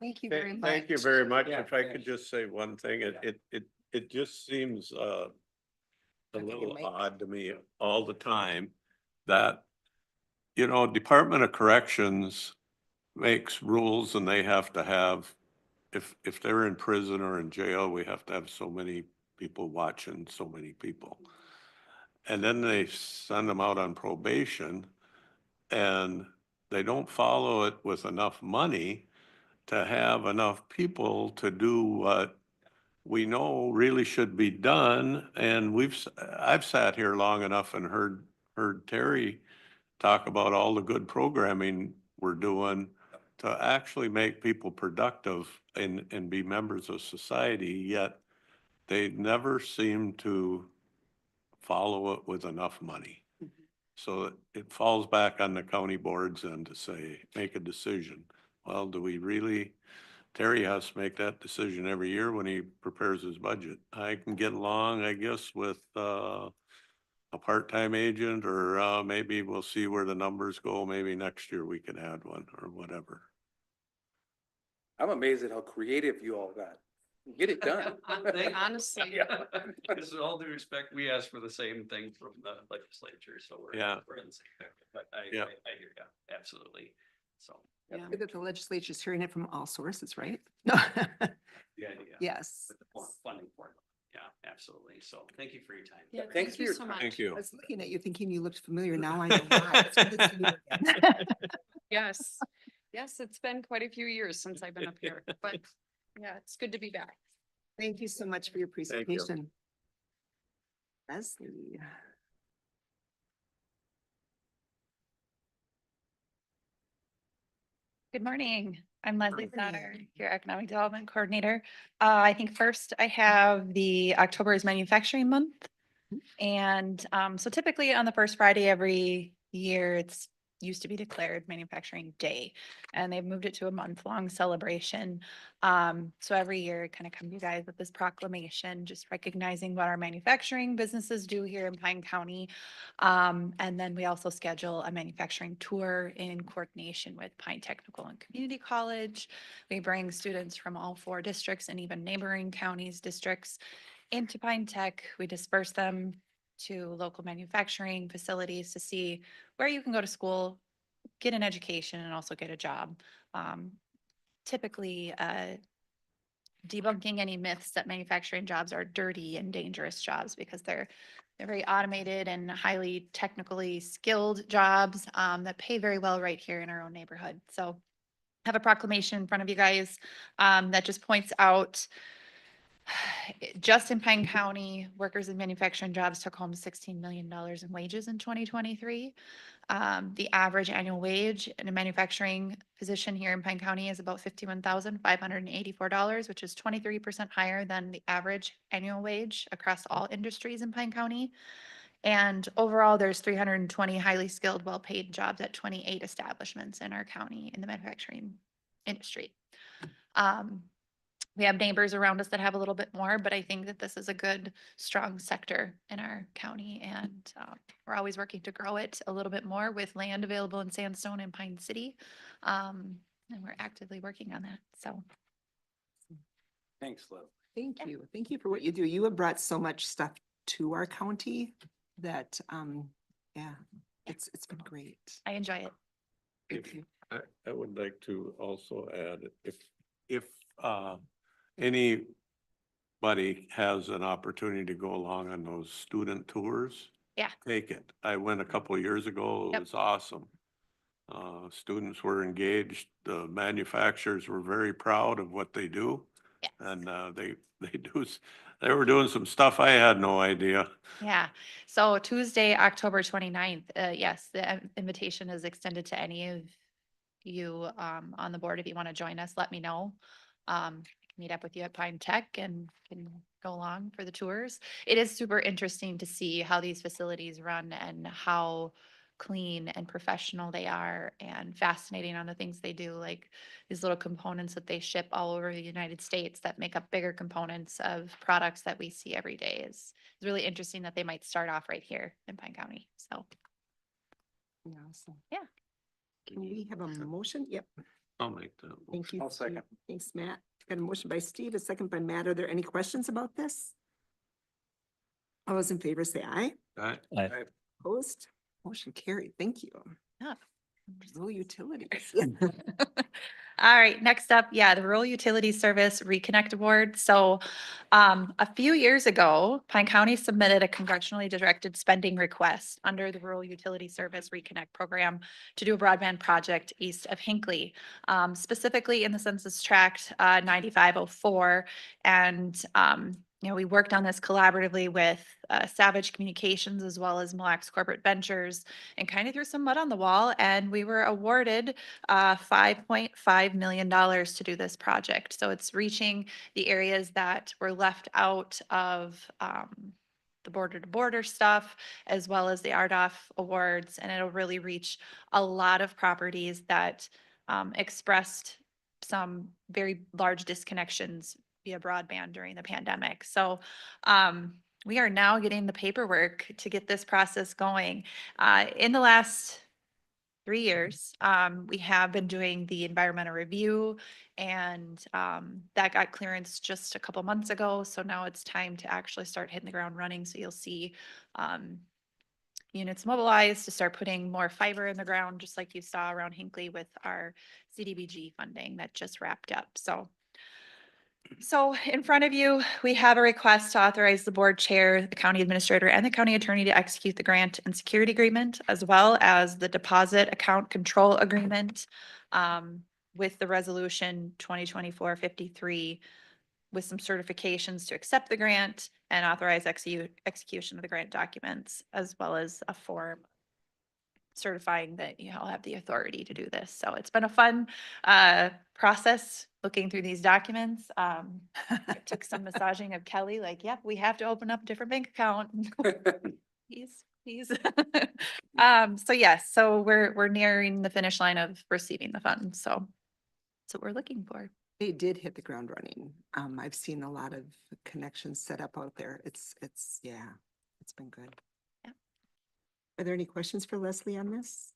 Thank you very much. Thank you very much. Yeah, If I yeah. could just say one thing, it just seems a Thank you, little Mike. odd to me all the time that you know, Department of Corrections makes rules and they have to have, if they're in prison or in jail, we have to have so many people watching so many people. And then they send them out on probation and they don't follow it with enough money to have enough people to do what we know really should be done. And I've sat here long enough and heard Terry talk about all the good programming we're doing to actually make people productive and be members of society, yet they never seem to follow it with enough money. So it falls back on the county boards and to say, make a decision. Well, do we really, Terry has to make that decision every year when he prepares his budget. I can get along, I guess, with, a part-time agent, or, maybe we'll see where the numbers go. Maybe next year we can add one or whatever. I'm amazed at how creative you all got. Get it done. Honestly. Because with all due respect, we asked for the same thing from the legislature, so we're. Yeah. We're in the same boat. But I Yeah. hear you, absolutely. So. Yeah. Good that the legislature's hearing it from all sources, right? The idea. Yes. With the funding formula. Yeah, absolutely. So thank you for your time. Yeah, Thanks thank for you your so time. much. Thank you. I was looking at you thinking you looked familiar. Now I know why. It's good to see you again. Yes, yes, it's been quite a few years since I've been up here, but yeah, it's good to be back. Thank you so much for your you. presentation. Leslie. Good morning. I'm Leslie Sauter, morning. your Economic Development Coordinator. I think first I have the October is Manufacturing Month. And so typically on the first Friday every year, it's used to be declared Manufacturing Day. And they've moved it to a month-long celebration. So every year, kind of come to you guys with this proclamation, just recognizing what our manufacturing businesses do here in Pine County. And then we also schedule a manufacturing tour in coordination with Pine Technical and Community College. We bring students from all 4 districts and even neighboring counties, districts into Pine Tech. We disperse them to local manufacturing facilities to see where you can go to school, get an education, and also get a job. Typically, debunking any myths that manufacturing jobs are dirty and dangerous jobs, because they're very automated and highly technically skilled jobs that pay very well right here in our own neighborhood. So I have a proclamation in front of you guys that just points out just in Pine County, workers in manufacturing jobs took home $16 million in wages in 2023. The average annual wage in a manufacturing position here in Pine County is about $51,584, which is 23% higher than the average annual wage across all industries in Pine County. And overall, there's 320 highly skilled, well-paid jobs at 28 establishments in our county in the manufacturing industry. We have neighbors around us that have a little bit more, but I think that this is a good, strong sector in our county, and we're always working to grow it a little bit more with land available in Sandstone and Pine City. And we're actively working on that, so. Thanks, Liz. Thank you. Thank you for what you do. You have brought so much stuff to our county that, yeah, it's been great. I enjoy it. Thank you. I would like to also add, if anybody has an opportunity to go along on those student tours. Yeah. Take it. I went a couple of years ago. It Yep. was awesome. Students were engaged. The manufacturers were very proud of what they do. Yes. And they were doing some stuff I had no idea. Yeah, so Tuesday, October 29th, yes, the invitation is extended to any of you on the board. If you want to join us, let me know. I can meet up with you at Pine Tech and can go along for the tours. It is super interesting to see how these facilities run and how clean and professional they are, and fascinating on the things they do, like these little components that they ship all over the United States that make up bigger components of products that we see every day. It's really interesting that they might start off right here in Pine County. So Awesome. Yeah. Can we have a motion? Yep. I'll make that. Thank you. I'll second. Steve. Thanks, Matt. Got a motion by Steve, a second by Matt. Are there any questions about this? All those in favor say aye. Aye. Opposed? Motion carried. Thank you. Yeah. Rural utilities. All right, next up, yeah, the Rural Utility Service Reconnect Award. So a few years ago, Pine County submitted a congressionally directed spending request under the Rural Utility Service Reconnect Program to do a broadband project east of Hinckley, specifically in the census tract 9504. And we worked on this collaboratively with Savage Communications as well as Mille Lacs Corporate Ventures, and kind of threw some mud on the wall, and we were awarded $5.5 million to do this project. So it's reaching the areas that were left out of the border to border stuff, as well as the RDOF awards, and it'll really reach a lot of properties that expressed some very large disconnections via broadband during the pandemic. So we are now getting the paperwork to get this process going. In the last 3 years, we have been doing the environmental review, and that got clearance just a couple months ago. So now it's time to actually start hitting the ground running. So you'll see units mobilized to start putting more fiber in the ground, just like you saw around Hinckley with our CDBG funding that just wrapped up. So in front of you, we have a request to authorize the board chair, the county administrator, and the county attorney to execute the grant and security agreement, as well as the deposit account control agreement with the resolution 2024-53, with some certifications to accept the grant and authorize execution of the grant documents, as well as a form certifying that you all have the authority to do this. So it's been a fun process looking through these documents. It took some massaging of Kelly, like, yep, we have to open up a different bank account. Please. So yes, so we're nearing the finish line of receiving the funds. So that's what we're looking for. They did hit the ground running. I've seen a lot of connections set up out there. It's been good. Yeah. Are there any questions for Leslie on this?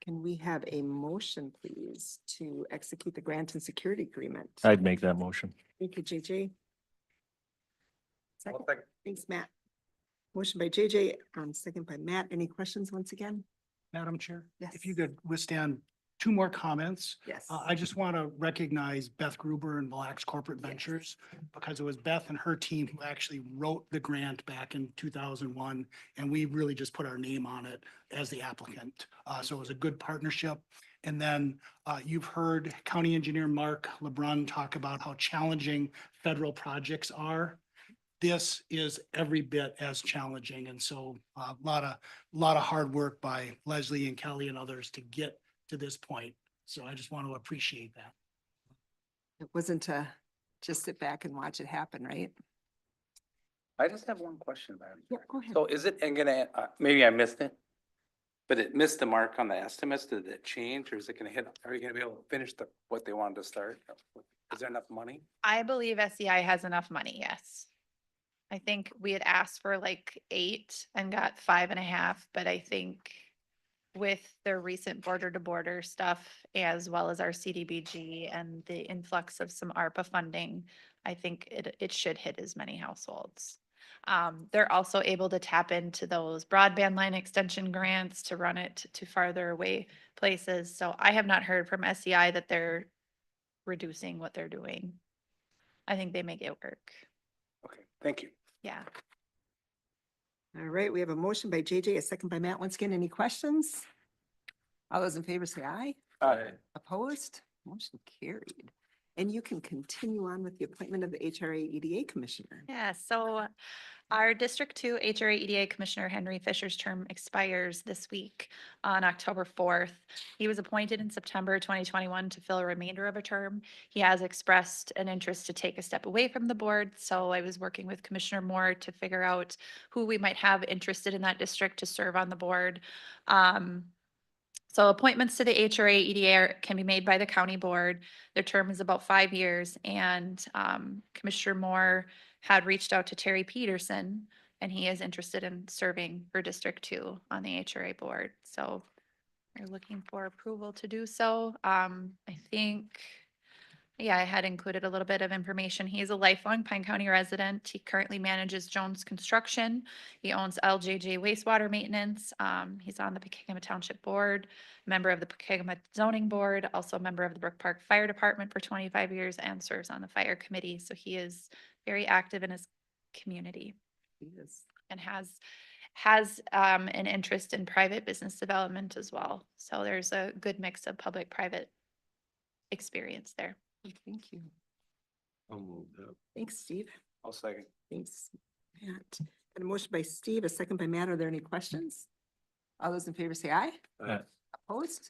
Can we have a motion, please, to execute the grant and security agreement? I'd make that motion. Thank you, JJ. Second. Thanks, Matt. Motion by JJ, second by Matt. Any questions once again? Madam Chair? Yes. If you could withstand 2 more comments. Yes. I just want to recognize Beth Gruber and Mille Lacs Corporate Ventures, because it was Beth and her team who actually wrote the grant back in 2001, and we really just put our name on it as the applicant. So it was a good partnership. And then you've heard County Engineer Mark LeBrun talk about how challenging federal projects are. This is every bit as challenging, and so a lot of hard work by Leslie and Kelly and others to get to this point. So I just want to appreciate that. It wasn't to just sit back and watch it happen, right? I just have one question about it. Yeah, go ahead. So is it, and gonna, maybe I missed it, but it missed the mark on the estimates. Did it change, or is it gonna hit, are you gonna be able to finish what they wanted to start? Is there enough money? I believe SEI has enough money, yes. I think we had asked for like 8 and got 5.5, but I think with their recent border to border stuff, as well as our CDBG and the influx of some ARPA funding, I think it should hit as many households. They're also able to tap into those broadband line extension grants to run it to farther away places. So I have not heard from SEI that they're reducing what they're doing. I think they make it work. Okay, thank you. Yeah. All right, we have a motion by JJ, a second by Matt. Once again, any questions? All those in favor say aye. Aye. Opposed? Motion carried. And you can continue on with the appointment of the HRA EDA Commissioner. Yeah, so our District 2 HRA EDA Commissioner Henry Fisher's term expires this week on October 4th. He was appointed in September 2021 to fill a remainder of a term. He has expressed an interest to take a step away from the board, so I was working with Commissioner Moore to figure out who we might have interested in that district to serve on the board. So appointments to the HRA EDA can be made by the county board. Their term is about 5 years, and Commissioner Moore had reached out to Terry Peterson, and he is interested in serving for District 2 on the HRA board. So we're looking for approval to do so. I think Yeah, I had included a little bit of information. He is a lifelong Pine County resident. He currently manages Jones Construction. He owns LJJ Wastewater Maintenance. He's on the Pokegama Township Board, member of the Pokegama Zoning Board, also a member of the Brook Park Fire Department for 25 years and serves on the fire committee. So he is very active in his community Yes. and has an interest in private business development as well. So there's a good mix of public-private experience there. Thank you. I'll move that. Thanks, Steve. I'll second. Thanks, Matt. And a motion by Steve, a second by Matt. Are there any questions? All those in favor say aye. Aye. Opposed?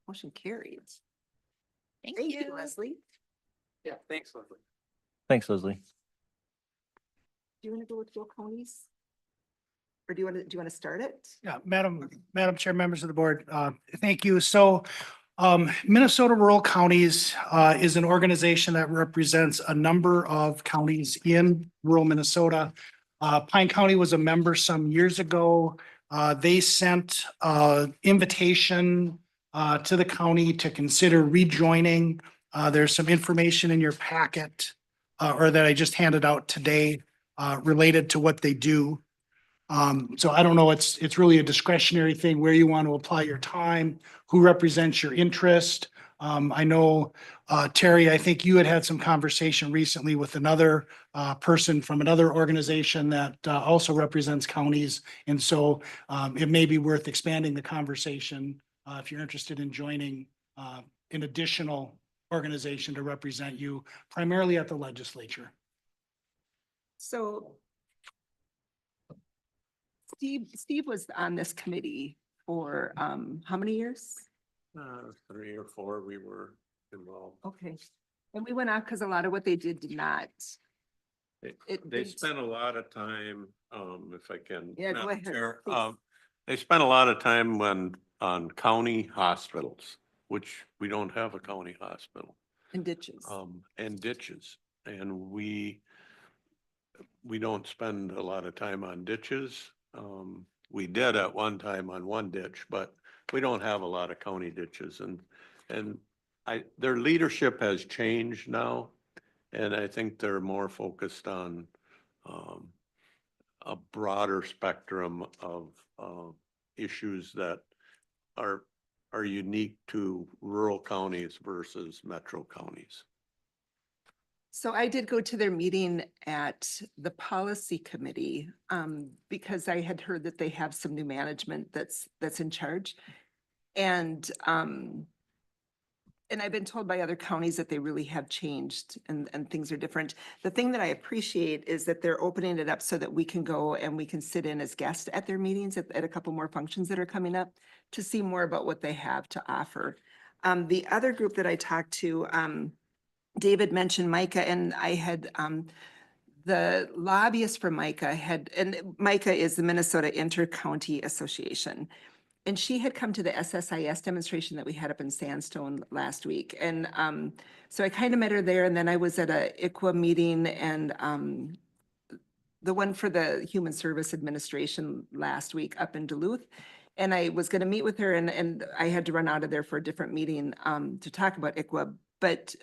Motion carried. Thank Thank you, you. Leslie. Yeah, thanks, Leslie. Thanks, Leslie. Do you want to go with Will Counties? Or do you want to start it? Yeah, Madam Chair, members of the board, thank you. So Minnesota Rural Counties is an organization that represents a number of counties in rural Minnesota. Pine County was a member some years ago. They sent invitation to the county to consider rejoining. There's some information in your packet or that I just handed out today related to what they do. So I don't know, it's really a discretionary thing where you want to apply your time, who represents your interest. I know, Terry, I think you had some conversation recently with another person from another organization that also represents counties. And so it may be worth expanding the conversation if you're interested in joining an additional organization to represent you primarily at the legislature. So Steve was on this committee for how many years? 3 or 4 we were involved. Okay. And we went out because a lot of what they did not. They They- spent a lot of time, if I can. Yeah, go Madam ahead, Chair, please. they spent a lot of time on county hospitals, which we don't have a county hospital. And ditches. And ditches. And we don't spend a lot of time on ditches. We did at one time on one ditch, but we don't have a lot of county ditches and their leadership has changed now. And I think they're more focused on, a broader spectrum of, issues that are unique to rural counties versus metro counties. So I did go to their meeting at the policy committee, because I had heard that they have some new management that's in charge. And I've been told by other counties that they really have changed and things are different. The thing that I appreciate is that they're opening it up so that we can go and we can sit in as guests at their meetings at a couple more functions that are coming up to see more about what they have to offer. The other group that I talked to, David mentioned MICA, and I had, the lobbyist for MICA and MICA is the Minnesota Inter-County Association. And she had come to the SSIS demonstration that we had up in Sandstone last week. And so I kind of met her there, and then I was at a ICWA meeting and the one for the Human Service Administration last week up in Duluth. And I was going to meet with her and I had to run out of there for a different meeting to talk about ICWA. But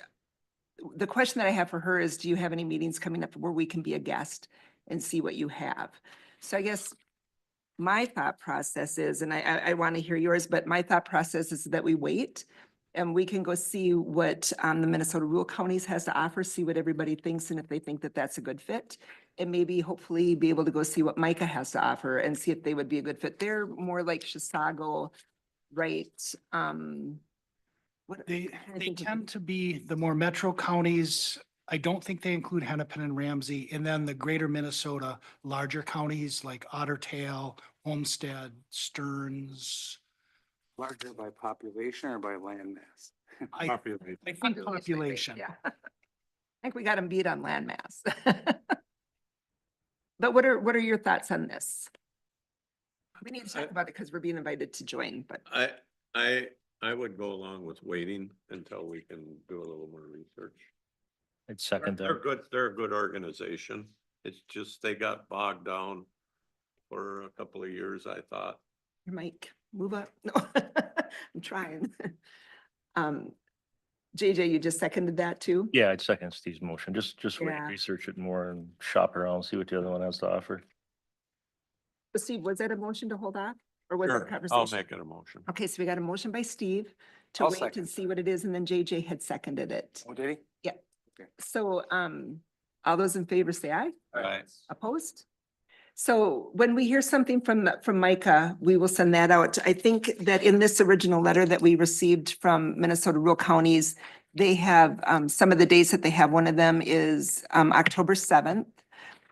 the question that I have for her is, do you have any meetings coming up where we can be a guest and see what you have? So I guess my thought process is, and I want to hear yours, but my thought process is that we wait and we can go see what the Minnesota Rural Counties has to offer, see what everybody thinks, and if they think that that's a good fit. And maybe hopefully be able to go see what MICA has to offer and see if they would be a good fit. They're more like Chisago, right? What- They I'm trying to think of tend to be the more metro counties. I don't think they include Hennepin and Ramsey, and then the greater Minnesota, larger counties like Otter Tail, Homestead, Stearns. Larger by population or by land mass? I Population. think I think, population. Yeah. I think we got them beat on land mass. But what are your thoughts on this? We need to talk about it because we're being invited to join, but I would go along with waiting until we can do a little more research. I'd second They're that. good, they're a good organization. It's just they got bogged down for a couple of years, I thought. Mike, move up. No, I'm trying. JJ, you just seconded that too? Yeah, I'd second Steve's motion. Just so we can Yeah. research it more and shop around, see what the other one has to offer. Steve, was that a motion to hold off? Or was it a Sure, conversation? I'll make it a motion. Okay, so we got a motion by Steve to I'll wait second and see what it is, and then JJ had seconded it. Oh, did he? Yeah. Okay. So, all those in favor say aye. Aye. Opposed? So when we hear something from Micah, we will send that out. I think that in this original letter that we received from Minnesota Rural Counties, they have, some of the dates that they have. One of them is, October 7th.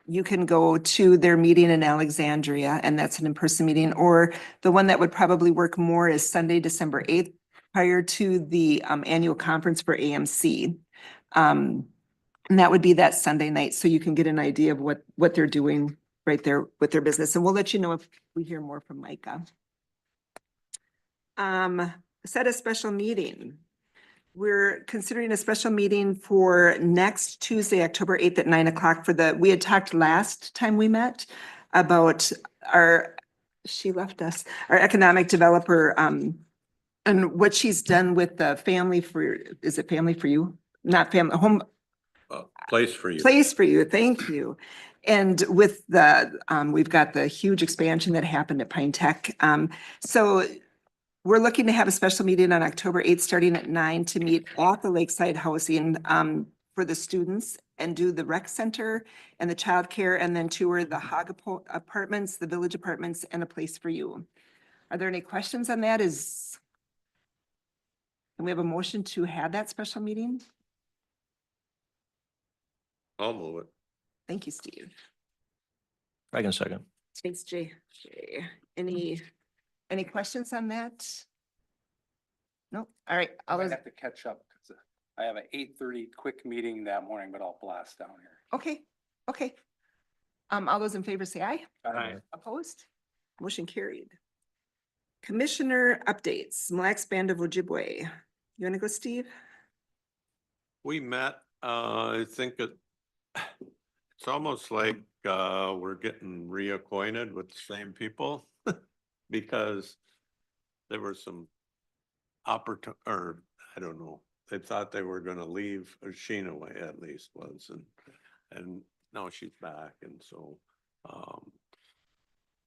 You can go to their meeting in Alexandria, and that's an in-person meeting, or the one that would probably work more is Sunday, December 8th, prior to the, annual conference for AMC. And that would be that Sunday night, so you can get an idea of what they're doing right there with their business, and we'll let you know if we hear more from Micah. Set a special meeting. We're considering a special meeting for next Tuesday, October 8th at 9 o'clock we had talked last time we met about she left us, our economic developer, and what she's done with the is it Family for You? Not family, home. Place for you. Place for You, thank you. And with we've got the huge expansion that happened at Pine Tech. So we're looking to have a special meeting on October 8th, starting at 9 to meet at the Lakeside Housing for the students and do the rec center and the childcare, and then tour the Hog Apartments, the Village Apartments, and a Place for You. Are there any questions on that? Can we have a motion to have that special meeting? I'll move it. Thank you, Steve. I can second. Thanks, Jay. Any questions on that? No, all right. I might have to catch up, because I have an 8:30 quick meeting that morning, but I'll blast down here. Okay. All those in favor say aye. Aye. Opposed? Motion carried. Commissioner updates, Mille Lacs Band of Ojibwe. You wanna go, Steve? We met, I think it's almost like, we're getting reacquainted with the same people. Because there were some or I don't know, they thought they were gonna leave, or Sheena way at least was, and now she's back, and so,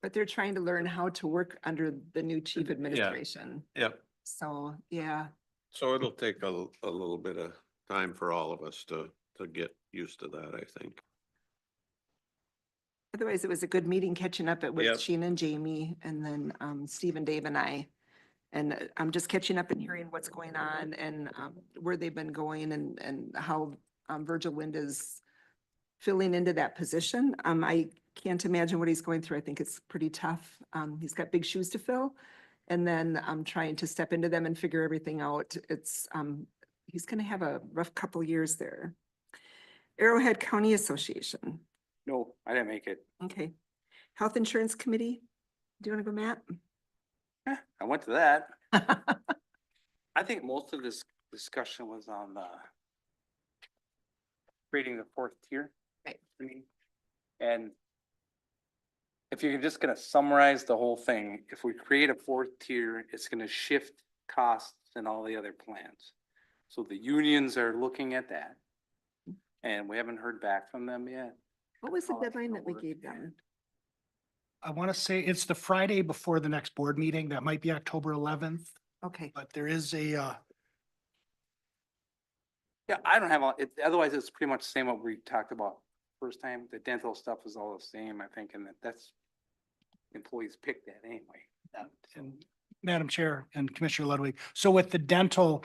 But they're trying to learn how to work under the new chief administration. yep. So, yeah, So it'll take a little bit of time for all of us to get used to that, I think. otherwise it was a good meeting catching up with Yep. Sheena and Jamie, and then Steve and Dave and I. And I'm just catching up and hearing what's going on and where they've been going and how Virgil Wind is filling into that position. I can't imagine what he's going through. I think it's pretty tough. He's got big shoes to fill. And then I'm trying to step into them and figure everything out. It's he's gonna have a rough couple years there. Arrowhead County Association. No, I didn't make it. Okay. Health Insurance Committee. Do you want to go, Matt? I went to that. I think most of this discussion was on creating the fourth tier. Right. And if you're just gonna summarize the whole thing, if we create a fourth tier, it's gonna shift costs and all the other plans. So the unions are looking at that. And we haven't heard back from them yet. What was the I'll have to deadline that we work gave again. them? I want to say it's the Friday before the next board meeting. That might be October 11th, Okay. but there is a, Yeah, I don't have, otherwise it's pretty much the same what we talked about first time. The dental stuff is all the same, I think, and that's employees pick that anyway. and Madam Chair and Commissioner Ludwig. So with the dental,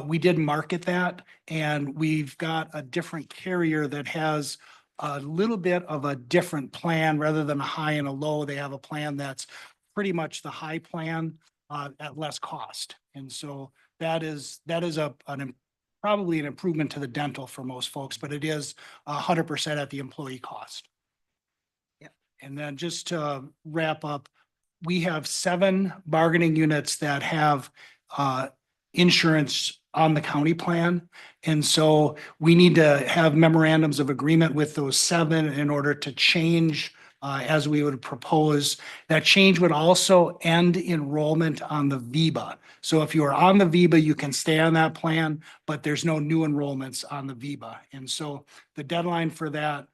we did market that, and we've got a different carrier that has a little bit of a different plan rather than a high and a low. They have a plan that's pretty much the high plan at less cost. And so that is probably an improvement to the dental for most folks, but it is 100% at the employee cost. Yep. And then just to wrap up, we have 7 bargaining units that have insurance on the county plan. And so we need to have memorandums of agreement with those 7 in order to change as we would propose. That change would also end enrollment on the VIBA. So if you are on the VIBA, you can stay on that plan, but there's no new enrollments on the VIBA. And so the deadline for that,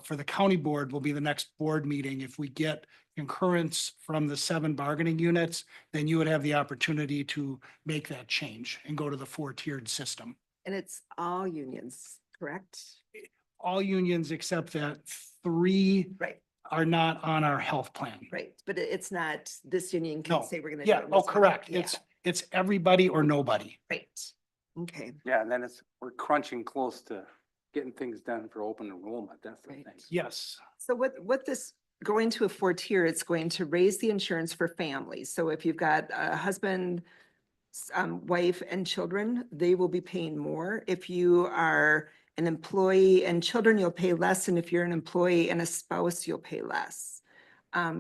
for the county board will be the next board meeting. If we get concurrence from the 7 bargaining units, then you would have the opportunity to make that change and go to the 4-tiered system. And it's all unions, correct? All unions except that 3 Right, are not on our health plan. right. But it's not, this union No. can say we're gonna. do Yeah, it, oh, this one- correct. yeah, It's everybody or nobody. Right. Okay, Yeah, and then we're crunching close to getting things done for open enrollment. That's the Right. thing. Yes. so what this, going to a 4-tier, it's going to raise the insurance for families. So if you've got a husband, wife and children, they will be paying more. If you are an employee and children, you'll pay less. And if you're an employee and a spouse, you'll pay less.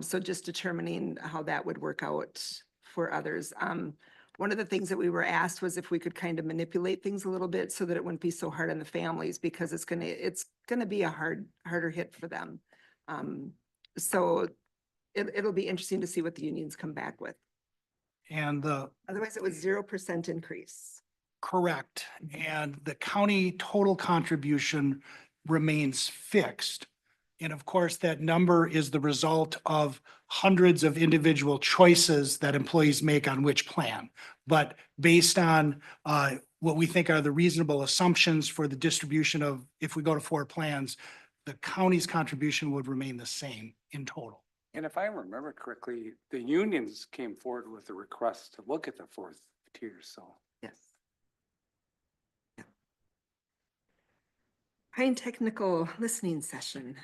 So just determining how that would work out for others. One of the things that we were asked was if we could kind of manipulate things a little bit so that it wouldn't be so hard on the families, because it's gonna be a harder hit for them. So it'll be interesting to see what the unions come back with. And Otherwise, it was 0% increase. correct. And the county total contribution remains fixed. And of course, that number is the result of hundreds of individual choices that employees make on which plan. But based on what we think are the reasonable assumptions for the distribution of, if we go to 4 plans, the county's contribution would remain the same in total. And if I remember correctly, the unions came forward with a request to look at the 4th tier, so. Yes. Yeah. Pine Technical Listening Session.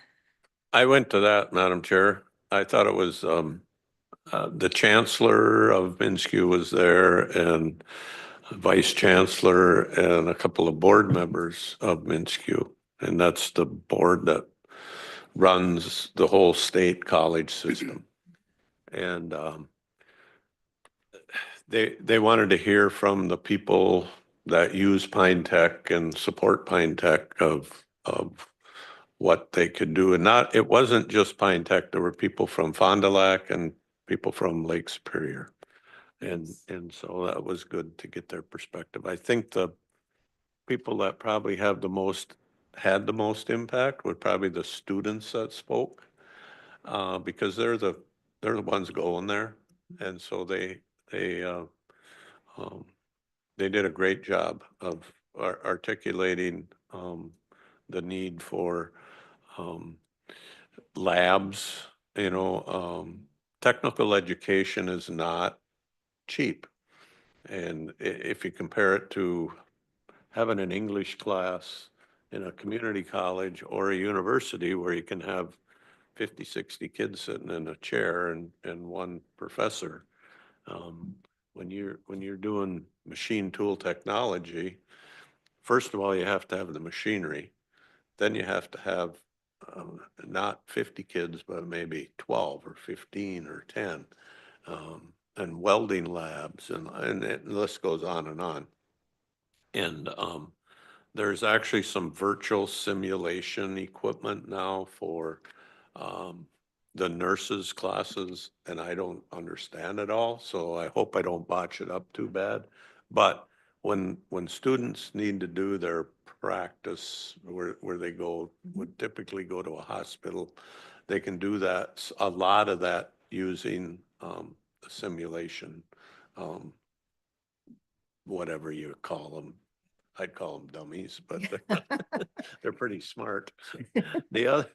I went to that, Madam Chair. I thought it was, the Chancellor of Minsky was there and Vice Chancellor and a couple of board members of Minsky. And that's the board that runs the whole state college system. And they wanted to hear from the people that use Pine Tech and support Pine Tech of what they could do. And it wasn't just Pine Tech. There were people from Fond du Lac and people from Lake Superior. And so that was good to get their perspective. I think the people that probably had the most impact were probably the students that spoke, because they're the ones going there. And so they did a great job of articulating the need for labs. Technical education is not cheap. And if you compare it to having an English class in a community college or a university where you can have 50, 60 kids sitting in a chair and one professor, when you're doing machine tool technology, first of all, you have to have the machinery. Then you have to have not 50 kids, but maybe 12 or 15 or 10, and welding labs, and the list goes on and on. And there's actually some virtual simulation equipment now for the nurses' classes, and I don't understand it all, so I hope I don't botch it up too bad. But when students need to do their practice where they would typically go to a hospital, they can do that, a lot of that using the simulation, whatever you call them. I'd call them dummies, but they're pretty smart. The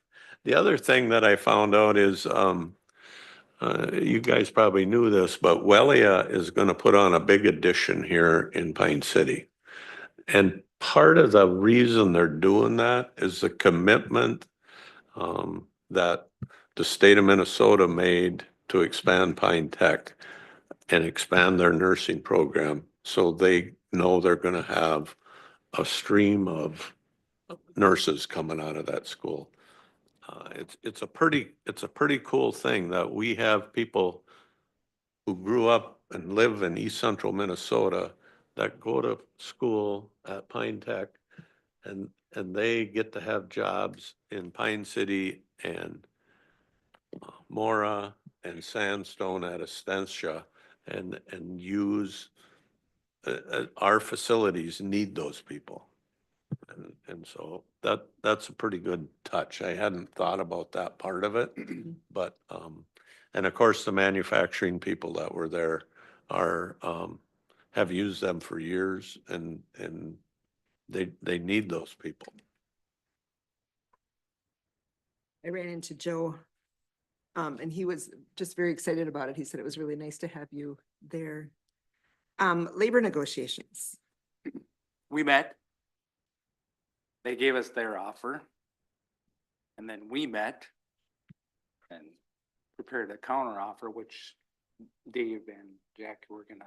other thing that I found out is, you guys probably knew this, but Wellia is going to put on a big addition here in Pine City. And part of the reason they're doing that is the commitment that the state of Minnesota made to expand Pine Tech and expand their nursing program. So they know they're going to have a stream of nurses coming out of that school. It's a pretty cool thing that we have people who grew up and live in East Central Minnesota that go to school at Pine Tech, and they get to have jobs in Pine City and Mora and Sandstone at Essentia and use, our facilities need those people. And so that's a pretty good touch. I hadn't thought about that part of it, but, and of course, the manufacturing people that were there are, have used them for years and they need those people. I ran into Joe, and he was just very excited about it. He said it was really nice to have you there. Labor negotiations. We met. They gave us their offer. And then we met and prepared a counter offer, which Dave and Jack were gonna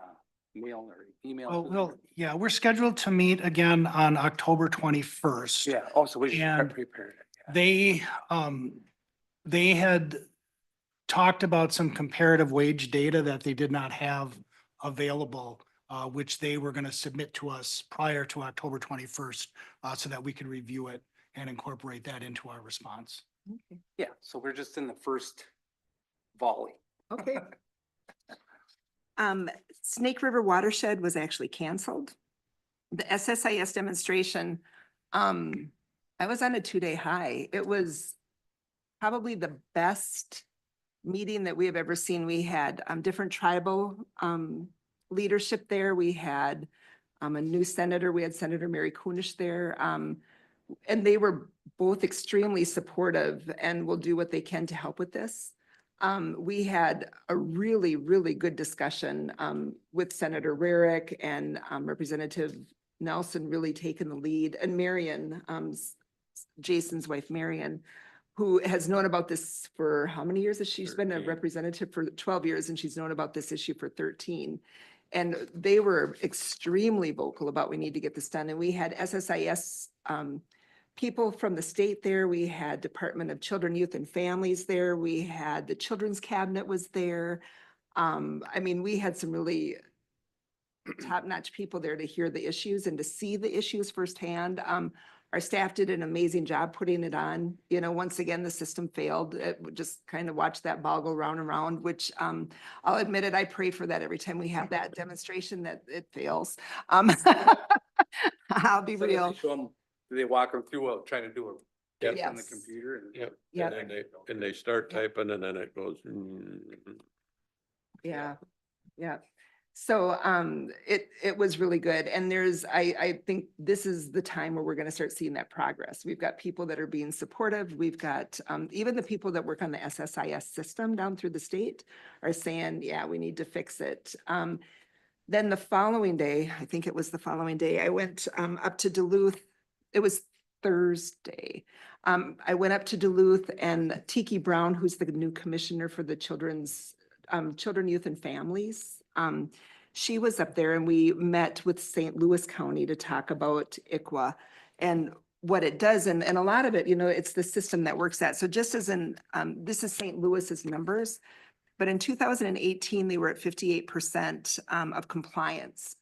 mail or email. Oh, to well, them. yeah, we're scheduled to meet again on October 21st. Yeah, also we should And prepare it. They had talked about some comparative wage data that they did not have available, which they were going to submit to us prior to October 21st, so that we could review it and incorporate that into our response. Okay. Yeah, so we're just in the first volley. Okay. Snake River Watershed was actually canceled. The SSIS demonstration, I was on a 2-day high. It was probably the best meeting that we have ever seen. We had different tribal leadership there. We had a new senator. We had Senator Mary Kunish there. And they were both extremely supportive and will do what they can to help with this. We had a really, really good discussion with Senator Rarick and Representative Nelson really taking the lead, and Marion, Jason's wife, Marion, who has known about this for how many years? She's been a 13. representative for 12 years and she's known about this issue for 13. And they were extremely vocal about we need to get this done. And we had SSIS people from the state there. We had Department of Children, Youth and Families there. We had the Children's Cabinet was there. I mean, we had some really top-notch people there to hear the issues and to see the issues firsthand. Our staff did an amazing job putting it on. You know, once again, the system failed. It would just kind of watch that ball go round and round, which I'll admit it, I pray for that every time we have that demonstration that it fails. I'll be So did they real. show 'em- do they walk them through trying to do a test on the Yes. computer? And Yep. Yep. And they start typing and then it goes. Yeah, yeah. So it was really good. And I think this is the time where we're going to start seeing that progress. We've got people that are being supportive. We've got even the people that work on the SSIS system down through the state are saying, yeah, we need to fix it. Then the following day, I think it was the following day, I went up to Duluth. It was Thursday. I went up to Duluth and Tiki Brown, who's the new commissioner for the Children, Youth and Families. She was up there and we met with St. Louis County to talk about ICWA and what it does. And a lot of it, you know, it's the system that works at. So just as in, this is St. Louis's numbers, but in 2018, they were at 58% of compliance.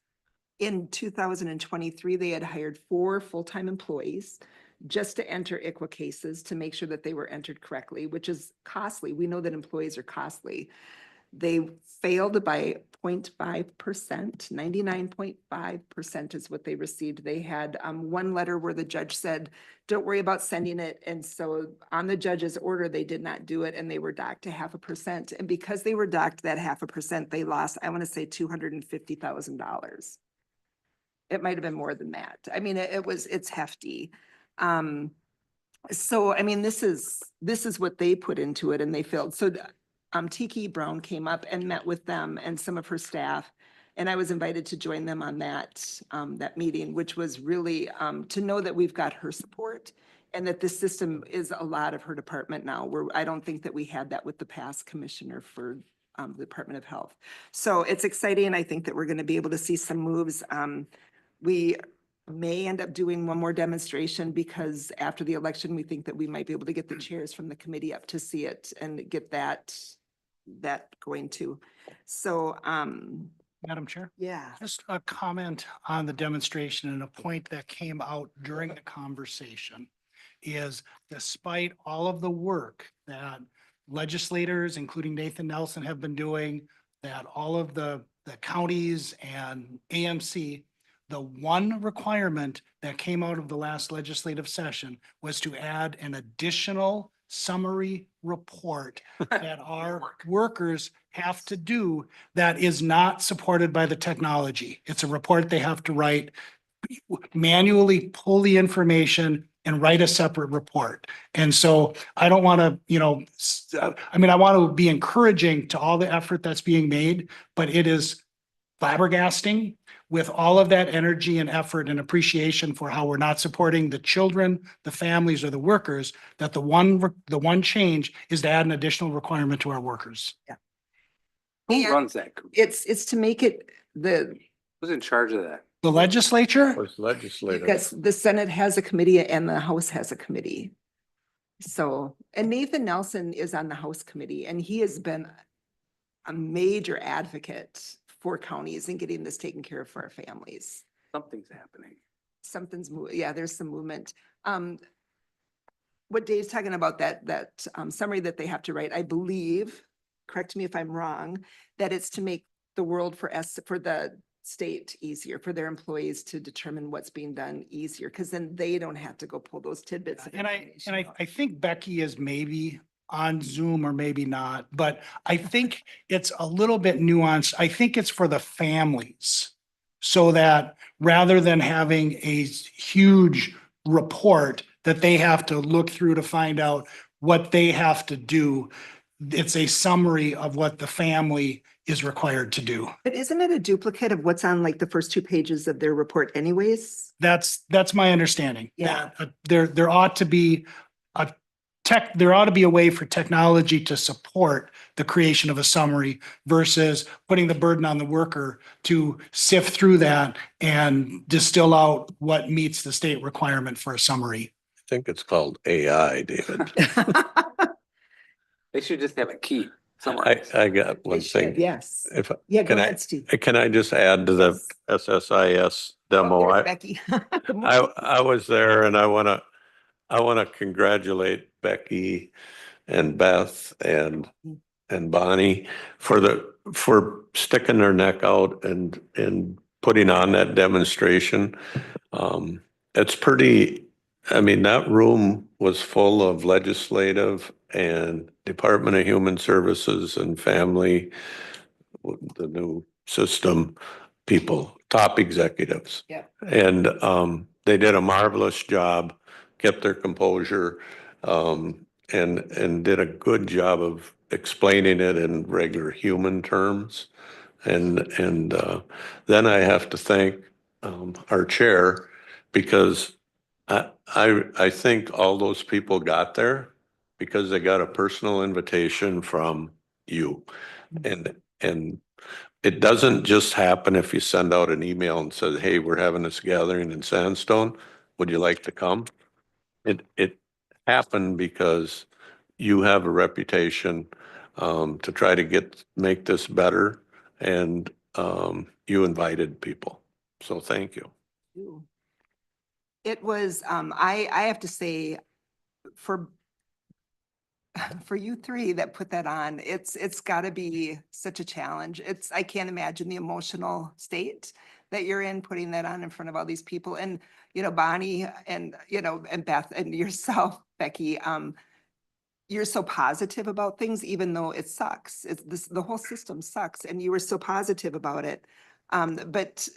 In 2023, they had hired 4 full-time employees just to enter ICWA cases to make sure that they were entered correctly, which is costly. We know that employees are costly. They failed by 0.5%, 99.5% is what they received. They had one letter where the judge said, don't worry about sending it. And so on the judge's order, they did not do it and they were docked to 0.5%. And because they were docked that 0.5%, they lost, I want to say $250,000. It might have been more than that. I mean, it's hefty. So, I mean, this is what they put into it and they failed. So Tiki Brown came up and met with them and some of her staff. And I was invited to join them on that meeting, which was really to know that we've got her support and that this system is a lot of her department now, where I don't think that we had that with the past commissioner for the Department of Health. So it's exciting. I think that we're going to be able to see some moves. We may end up doing one more demonstration because after the election, we think that we might be able to get the chairs from the committee up to see it and get that going too. So, Madam Chair? yeah. Just a comment on the demonstration and a point that came out during the conversation is despite all of the work that legislators, including Nathan Nelson, have been doing, that all of the counties and AMC, the one requirement that came out of the last legislative session was to add an additional summary report that our workers have to do that is not supported by the technology. It's a report they have to write, manually pull the information and write a separate report. And so I don't want to, I want to be encouraging to all the effort that's being made, but it is flabbergasting with all of that energy and effort and appreciation for how we're not supporting the children, the families, or the workers, that the one change is to add an additional requirement to our workers. Who And runs that? it's to make it Who's in charge of that? The legislature, Was legislative. because the Senate has a committee and the House has a committee. So, and Nathan Nelson is on the House committee, and he has been a major advocate for counties and getting this taken care of for our families. Something's happening. Yeah, there's some movement. What Dave's talking about, that summary that they have to write, I believe, correct me if I'm wrong, that it's to make the world for the state easier, for their employees to determine what's being done easier, because then they don't have to go pull those tidbits. of and information out. I think Becky is maybe on Zoom or maybe not, but I think it's a little bit nuanced. I think it's for the families. So that rather than having a huge report that they have to look through to find out what they have to do, it's a summary of what the family is required to do. But isn't it a duplicate of what's on like the first 2 pages of their report anyways? That's my understanding. Yeah. That, there ought to be there ought to be a way for technology to support the creation of a summary versus putting the burden on the worker to sift through that and distill out what meets the state requirement for a summary. I think it's called AI, David. They should just have a key somewhere. I got one They should, thing. yes. If, Yeah, go can ahead, Steve. can I just add to the SSIS demo? There's Becky. Good morning. I was there and I want to congratulate Becky and Beth and Bonnie for sticking their neck out and putting on that demonstration. It's pretty, that room was full of legislative and Department of Human Services and Family, the new system people, top executives. Yeah. And they did a marvelous job, kept their composure, and did a good job of explaining it in regular human terms. And then I have to thank our chair, because I think all those people got there because they got a personal invitation from you. And it doesn't just happen if you send out an email and says, hey, we're having this gathering in Sandstone. Would you like to come? It happened because you have a reputation to try to make this better, and you invited people. So thank you. It was, I have to say, for you three that put that on, it's gotta be such a challenge. I can't imagine the emotional state that you're in, putting that on in front of all these people. And, Bonnie and, and Beth and yourself, Becky, you're so positive about things, even though it sucks. The whole system sucks, and you were so positive about it. But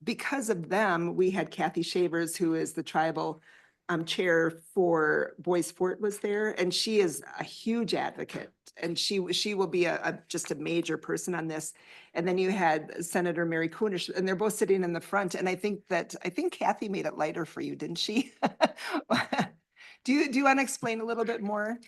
because of them, we had Kathy Shavers, who is the tribal chair for Boys Fort, was there, and she is a huge advocate, and she will be just a major person on this. And then you had Senator Mary Kunish, and they're both sitting in the front. And I think Kathy made it lighter for you, didn't she? Do you want to explain a little bit more?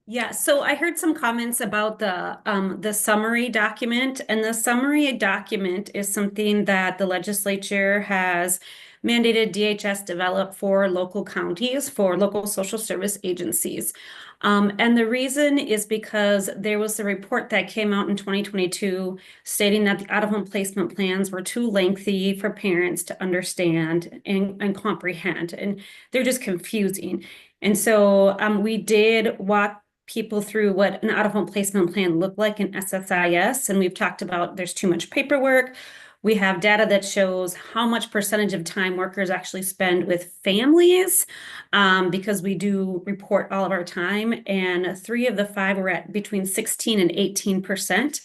Yeah, so I heard some comments about the summary document, and the summary document is something that the legislature has mandated DHS develop for local counties, for local social service agencies. And the reason is because there was a report that came out in 2022 stating that the out-of-home placement plans were too lengthy for parents to understand and comprehend, and they're just confusing. And so we did walk people through what an out-of-home placement plan looked like in SSIS. And we've talked about there's too much paperwork. We have data that shows how much percentage of time workers actually spend with families, because we do report all of our time. And 3 of the 5 were at between 16 and 18%.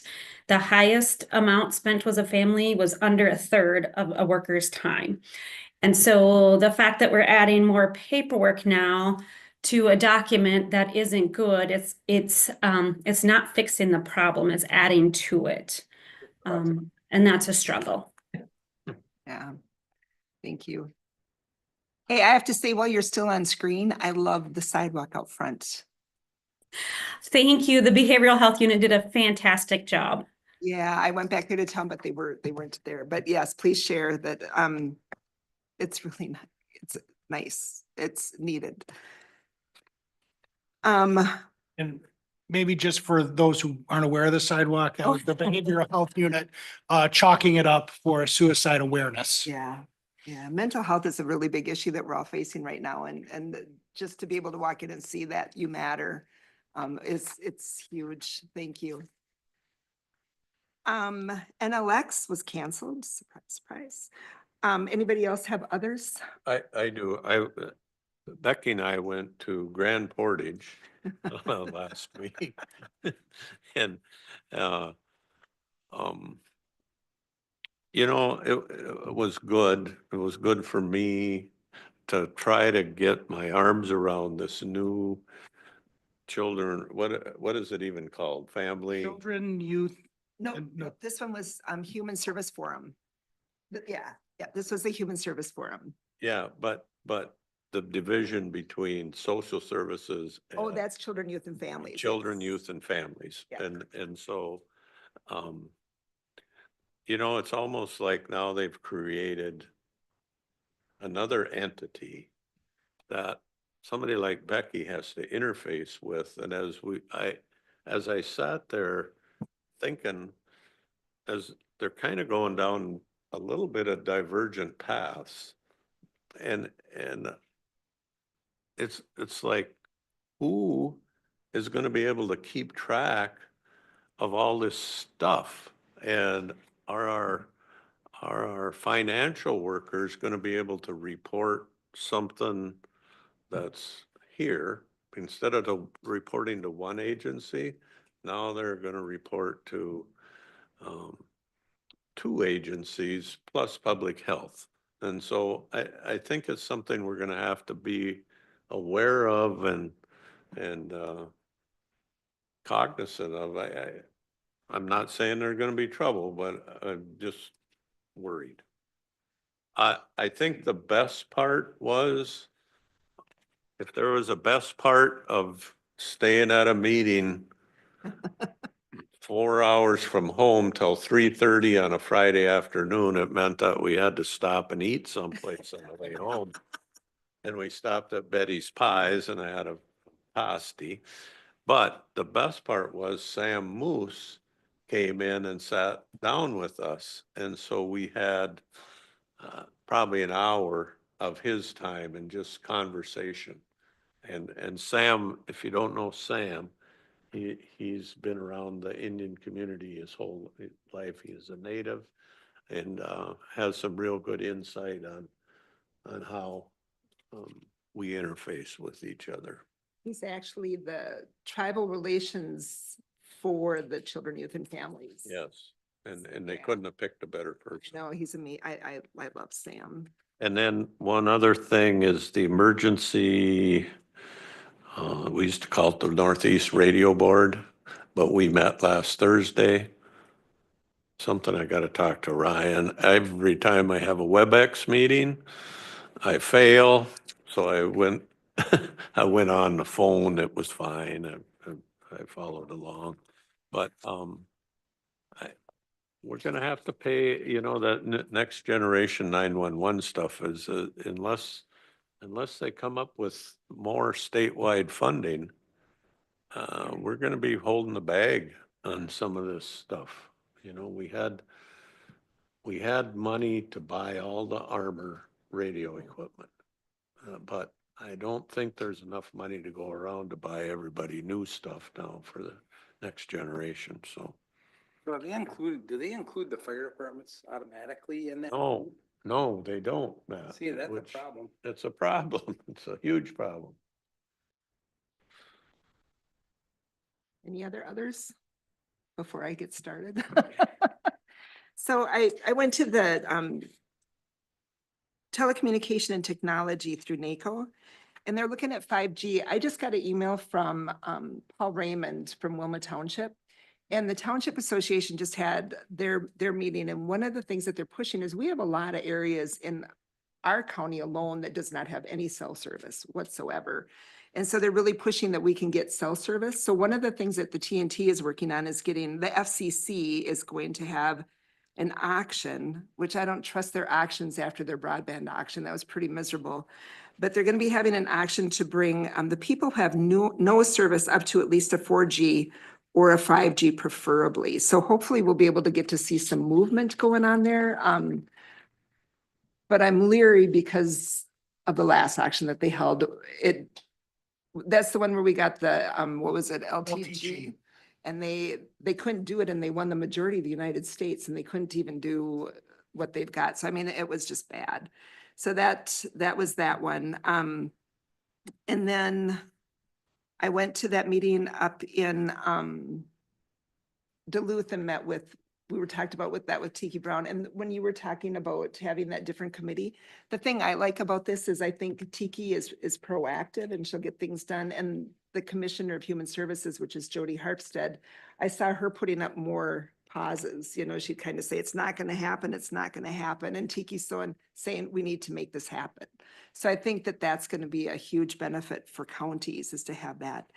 The highest amount spent was a family was under a third of a worker's time. And so the fact that we're adding more paperwork now to a document that isn't good, it's not fixing the problem, it's adding to it. And that's a struggle. Yeah, thank you. Hey, I have to say, while you're still on screen, I love the sidewalk out front. Thank you. The behavioral health unit did a fantastic job. Yeah, I went back there to town, but they weren't there. But yes, please share that. It's really nice. It's nice. It's needed. And maybe just for those who aren't aware of the sidewalk, that was the behavioral health unit chalking it up for suicide awareness. Yeah, yeah. Mental health is a really big issue that we're all facing right now, and just to be able to walk in and see that you matter, it's huge. Thank you. NLX was canceled. Surprise, surprise. Anybody else have others? I do. Becky and I went to Grand Portage last week. And, you know, it was good. It was good for me to try to get my arms around this new children, what is it even called? Family? Children, youth. No, No. this one was Human Service Forum. Yeah, this was the Human Service Forum. Yeah, but the division between social services. Oh, and that's children, youth, and families. children, youth, and families. Yeah. And so, you know, it's almost like now they've created another entity that somebody like Becky has to interface with. And as I sat there thinking, as they're kind of going down a little bit of divergent paths, and it's like, who is going to be able to keep track of all this stuff? And are our financial workers going to be able to report something that's here instead of reporting to one agency? Now they're going to report to 2 agencies plus public health. And so I think it's something we're going to have to be aware of and cognizant of. I'm not saying there's going to be trouble, but I'm just worried. I think the best part was, if there was a best part of staying at a meeting 4 hours from home till 3:30 on a Friday afternoon, it meant that we had to stop and eat someplace on the way home. And we stopped at Betty's Pies and I had a pasty. But the best part was Sam Moose came in and sat down with us. And so we had probably an hour of his time and just conversation. And Sam, if you don't know Sam, he's been around the Indian community his whole life. He is a native and has some real good insight on how we interface with each other. He's actually the tribal relations for the children, youth, and families. Yes, and they couldn't have picked a better person. No, he's I love Sam. And then one other thing is the emergency, we used to call it the Northeast Radio Board, but we met last Thursday. Something I got to talk to Ryan. Every time I have a WebEx meeting, I fail. So I went on the phone. It was fine. I followed along. But we're going to have to pay, you know, that next generation 911 stuff is unless they come up with more statewide funding, we're going to be holding the bag on some of this stuff. You know, we had money to buy all the armor radio equipment, but I don't think there's enough money to go around to buy everybody new stuff now for the next generation, so. So do they include the fire departments automatically in that? No, no, they don't, Matt. See, that's a which- problem. It's a problem. It's a huge problem. Any others before I get started? So I went to the telecommunication and technology through NACO, and they're looking at 5G. I just got an email from Paul Raymond from Wilma Township. And the Township Association just had their meeting, and one of the things that they're pushing is we have a lot of areas in our county alone that does not have any cell service whatsoever. And so they're really pushing that we can get cell service. So one of the things that the TNT is working on is getting, the FCC is going to have an auction, which I don't trust their auctions after their broadband auction. That was pretty miserable. But they're going to be having an auction to bring the people who have no service up to at least a 4G or a 5G preferably. So hopefully we'll be able to get to see some movement going on there. But I'm leery because of the last auction that they held. That's the one where we got the, what was it, LTG? And they couldn't do it, and they won the majority of the United States, and they couldn't even do what they've got. So I mean, it was just bad. So that was that one. And then I went to that meeting up in Duluth and met with, we talked about with Tiki Brown. And when you were talking about having that different committee, the thing I like about this is I think Tiki is proactive and she'll get things done. And the Commissioner of Human Services, which is Jody Harpstead, I saw her putting up more pauses. You know, she'd kind of say, it's not going to happen. It's not going to happen. And Tiki's saying, we need to make this happen. So I think that that's going to be a huge benefit for counties, is to have that.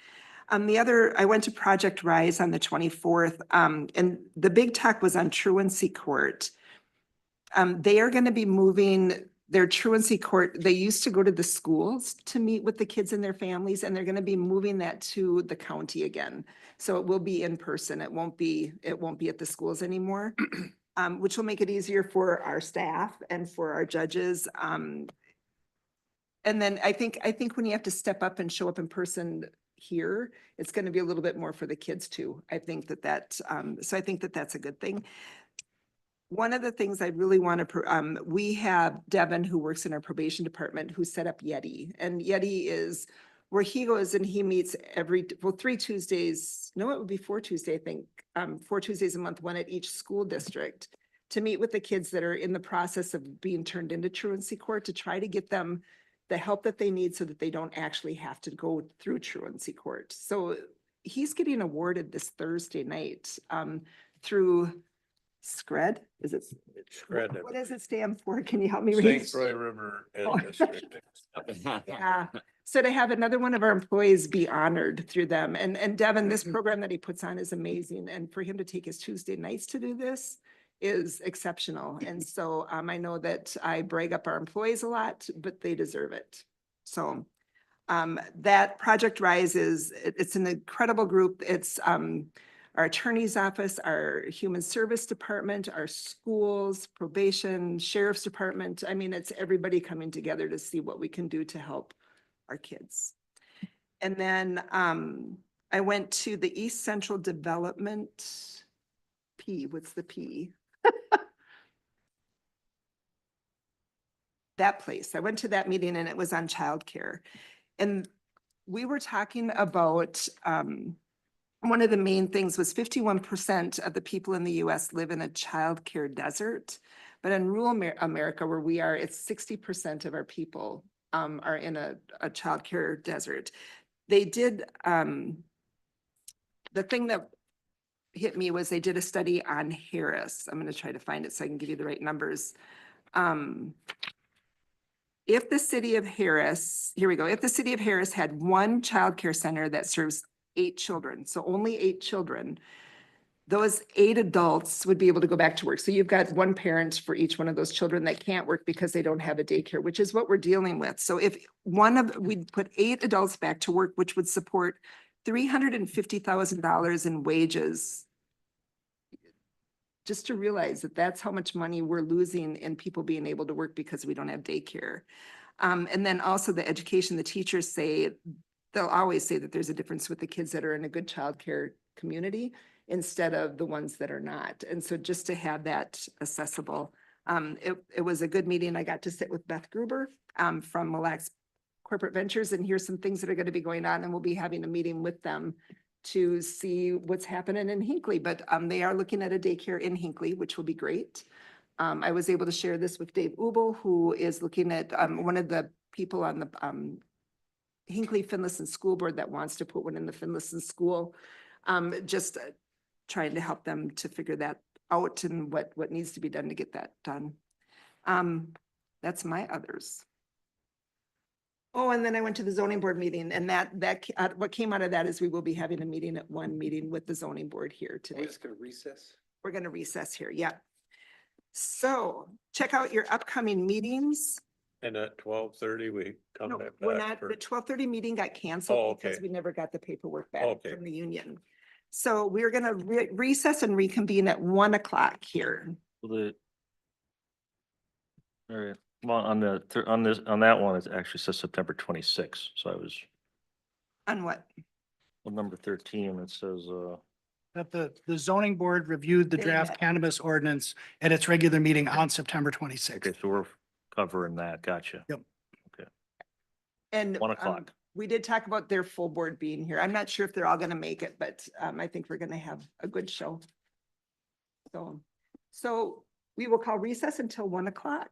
I went to Project Rise on the 24th, and the big talk was on truancy court. They are going to be moving their truancy court. They used to go to the schools to meet with the kids and their families, and they're going to be moving that to the county again. So it will be in person. It won't be at the schools anymore, which will make it easier for our staff and for our judges. And then I think when you have to step up and show up in person here, it's going to be a little bit more for the kids too. I think so I think that that's a good thing. One of the things I really want to, we have Devin, who works in our probation department, who set up Yeti, and Yeti is where he goes and he meets 3 Tuesdays, no, it would be 4 Tuesdays, I think, 4 Tuesdays a month, one at each school district, to meet with the kids that are in the process of being turned into truancy court, to try to get them the help that they need so that they don't actually have to go through truancy court. So he's getting awarded this Thursday night through SCRED. Is it? SCRED. What does it stand for? Can you help me read? St. Croix River Ed Oh. District. Yeah. So to have another one of our employees be honored through them, and Devin, this program that he puts on is amazing. And for him to take his Tuesday nights to do this is exceptional. And so I know that I brag up our employees a lot, but they deserve it. So that Project Rise it's an incredible group. It's our attorney's office, our human service department, our schools, probation, sheriff's department. I mean, it's everybody coming together to see what we can do to help our kids. And then I went to the East Central Development what's the P? That place. I went to that meeting and it was on childcare. And we were talking about, one of the main things was 51% of the people in the US live in a childcare desert. But in rural America, where we are, it's 60% of our people are in a childcare desert. They did, the thing that hit me was they did a study on Harris. I'm going to try to find it so I can give you the right numbers. If the city of Harris, here we go. If the city of Harris had one childcare center that serves 8 children, so only 8 children, those 8 adults would be able to go back to work. So you've got one parent for each one of those children that can't work because they don't have a daycare, which is what we're dealing with. So if we'd put 8 adults back to work, which would support $350,000 in wages. Just to realize that that's how much money we're losing in people being able to work because we don't have daycare. And then also the education, the teachers say, they'll always say that there's a difference with the kids that are in a good childcare community instead of the ones that are not. And so just to have that accessible, it was a good meeting. I got to sit with Beth Gruber from Mille Lacs Corporate Ventures, and here's some things that are going to be going on, and we'll be having a meeting with them to see what's happening in Hinckley. But they are looking at a daycare in Hinckley, which will be great. I was able to share this with Dave Ubel, who is looking at one of the people on the Hinckley Finlayson School Board that wants to put one in the Finlayson School. Just trying to help them to figure that out and what needs to be done to get that done. That's my others. Oh, and then I went to the zoning board meeting, and what came out of that is we will be having a meeting with the zoning board here We're today. just gonna recess. We're gonna recess here, yeah. So check out your upcoming meetings. And at 12:30, we come No, back. we're not, for- the 12:30 meeting got Oh, canceled because okay. we never got the paperwork back Okay. from the union. So we're gonna recess and reconvene at 1 o'clock here. The. All right, well, on that one, it actually says September 26th, so I was, On what? well, number 13, it says, That the zoning board reviewed the They draft met. cannabis ordinance at its regular meeting on September okay, twenty-sixth. so we're covering that, gotcha. Yep. And 1 o'clock. we did talk about their full board being here. I'm not sure if they're all gonna make it, but I think we're gonna have a good show. So we will call recess until 1 o'clock.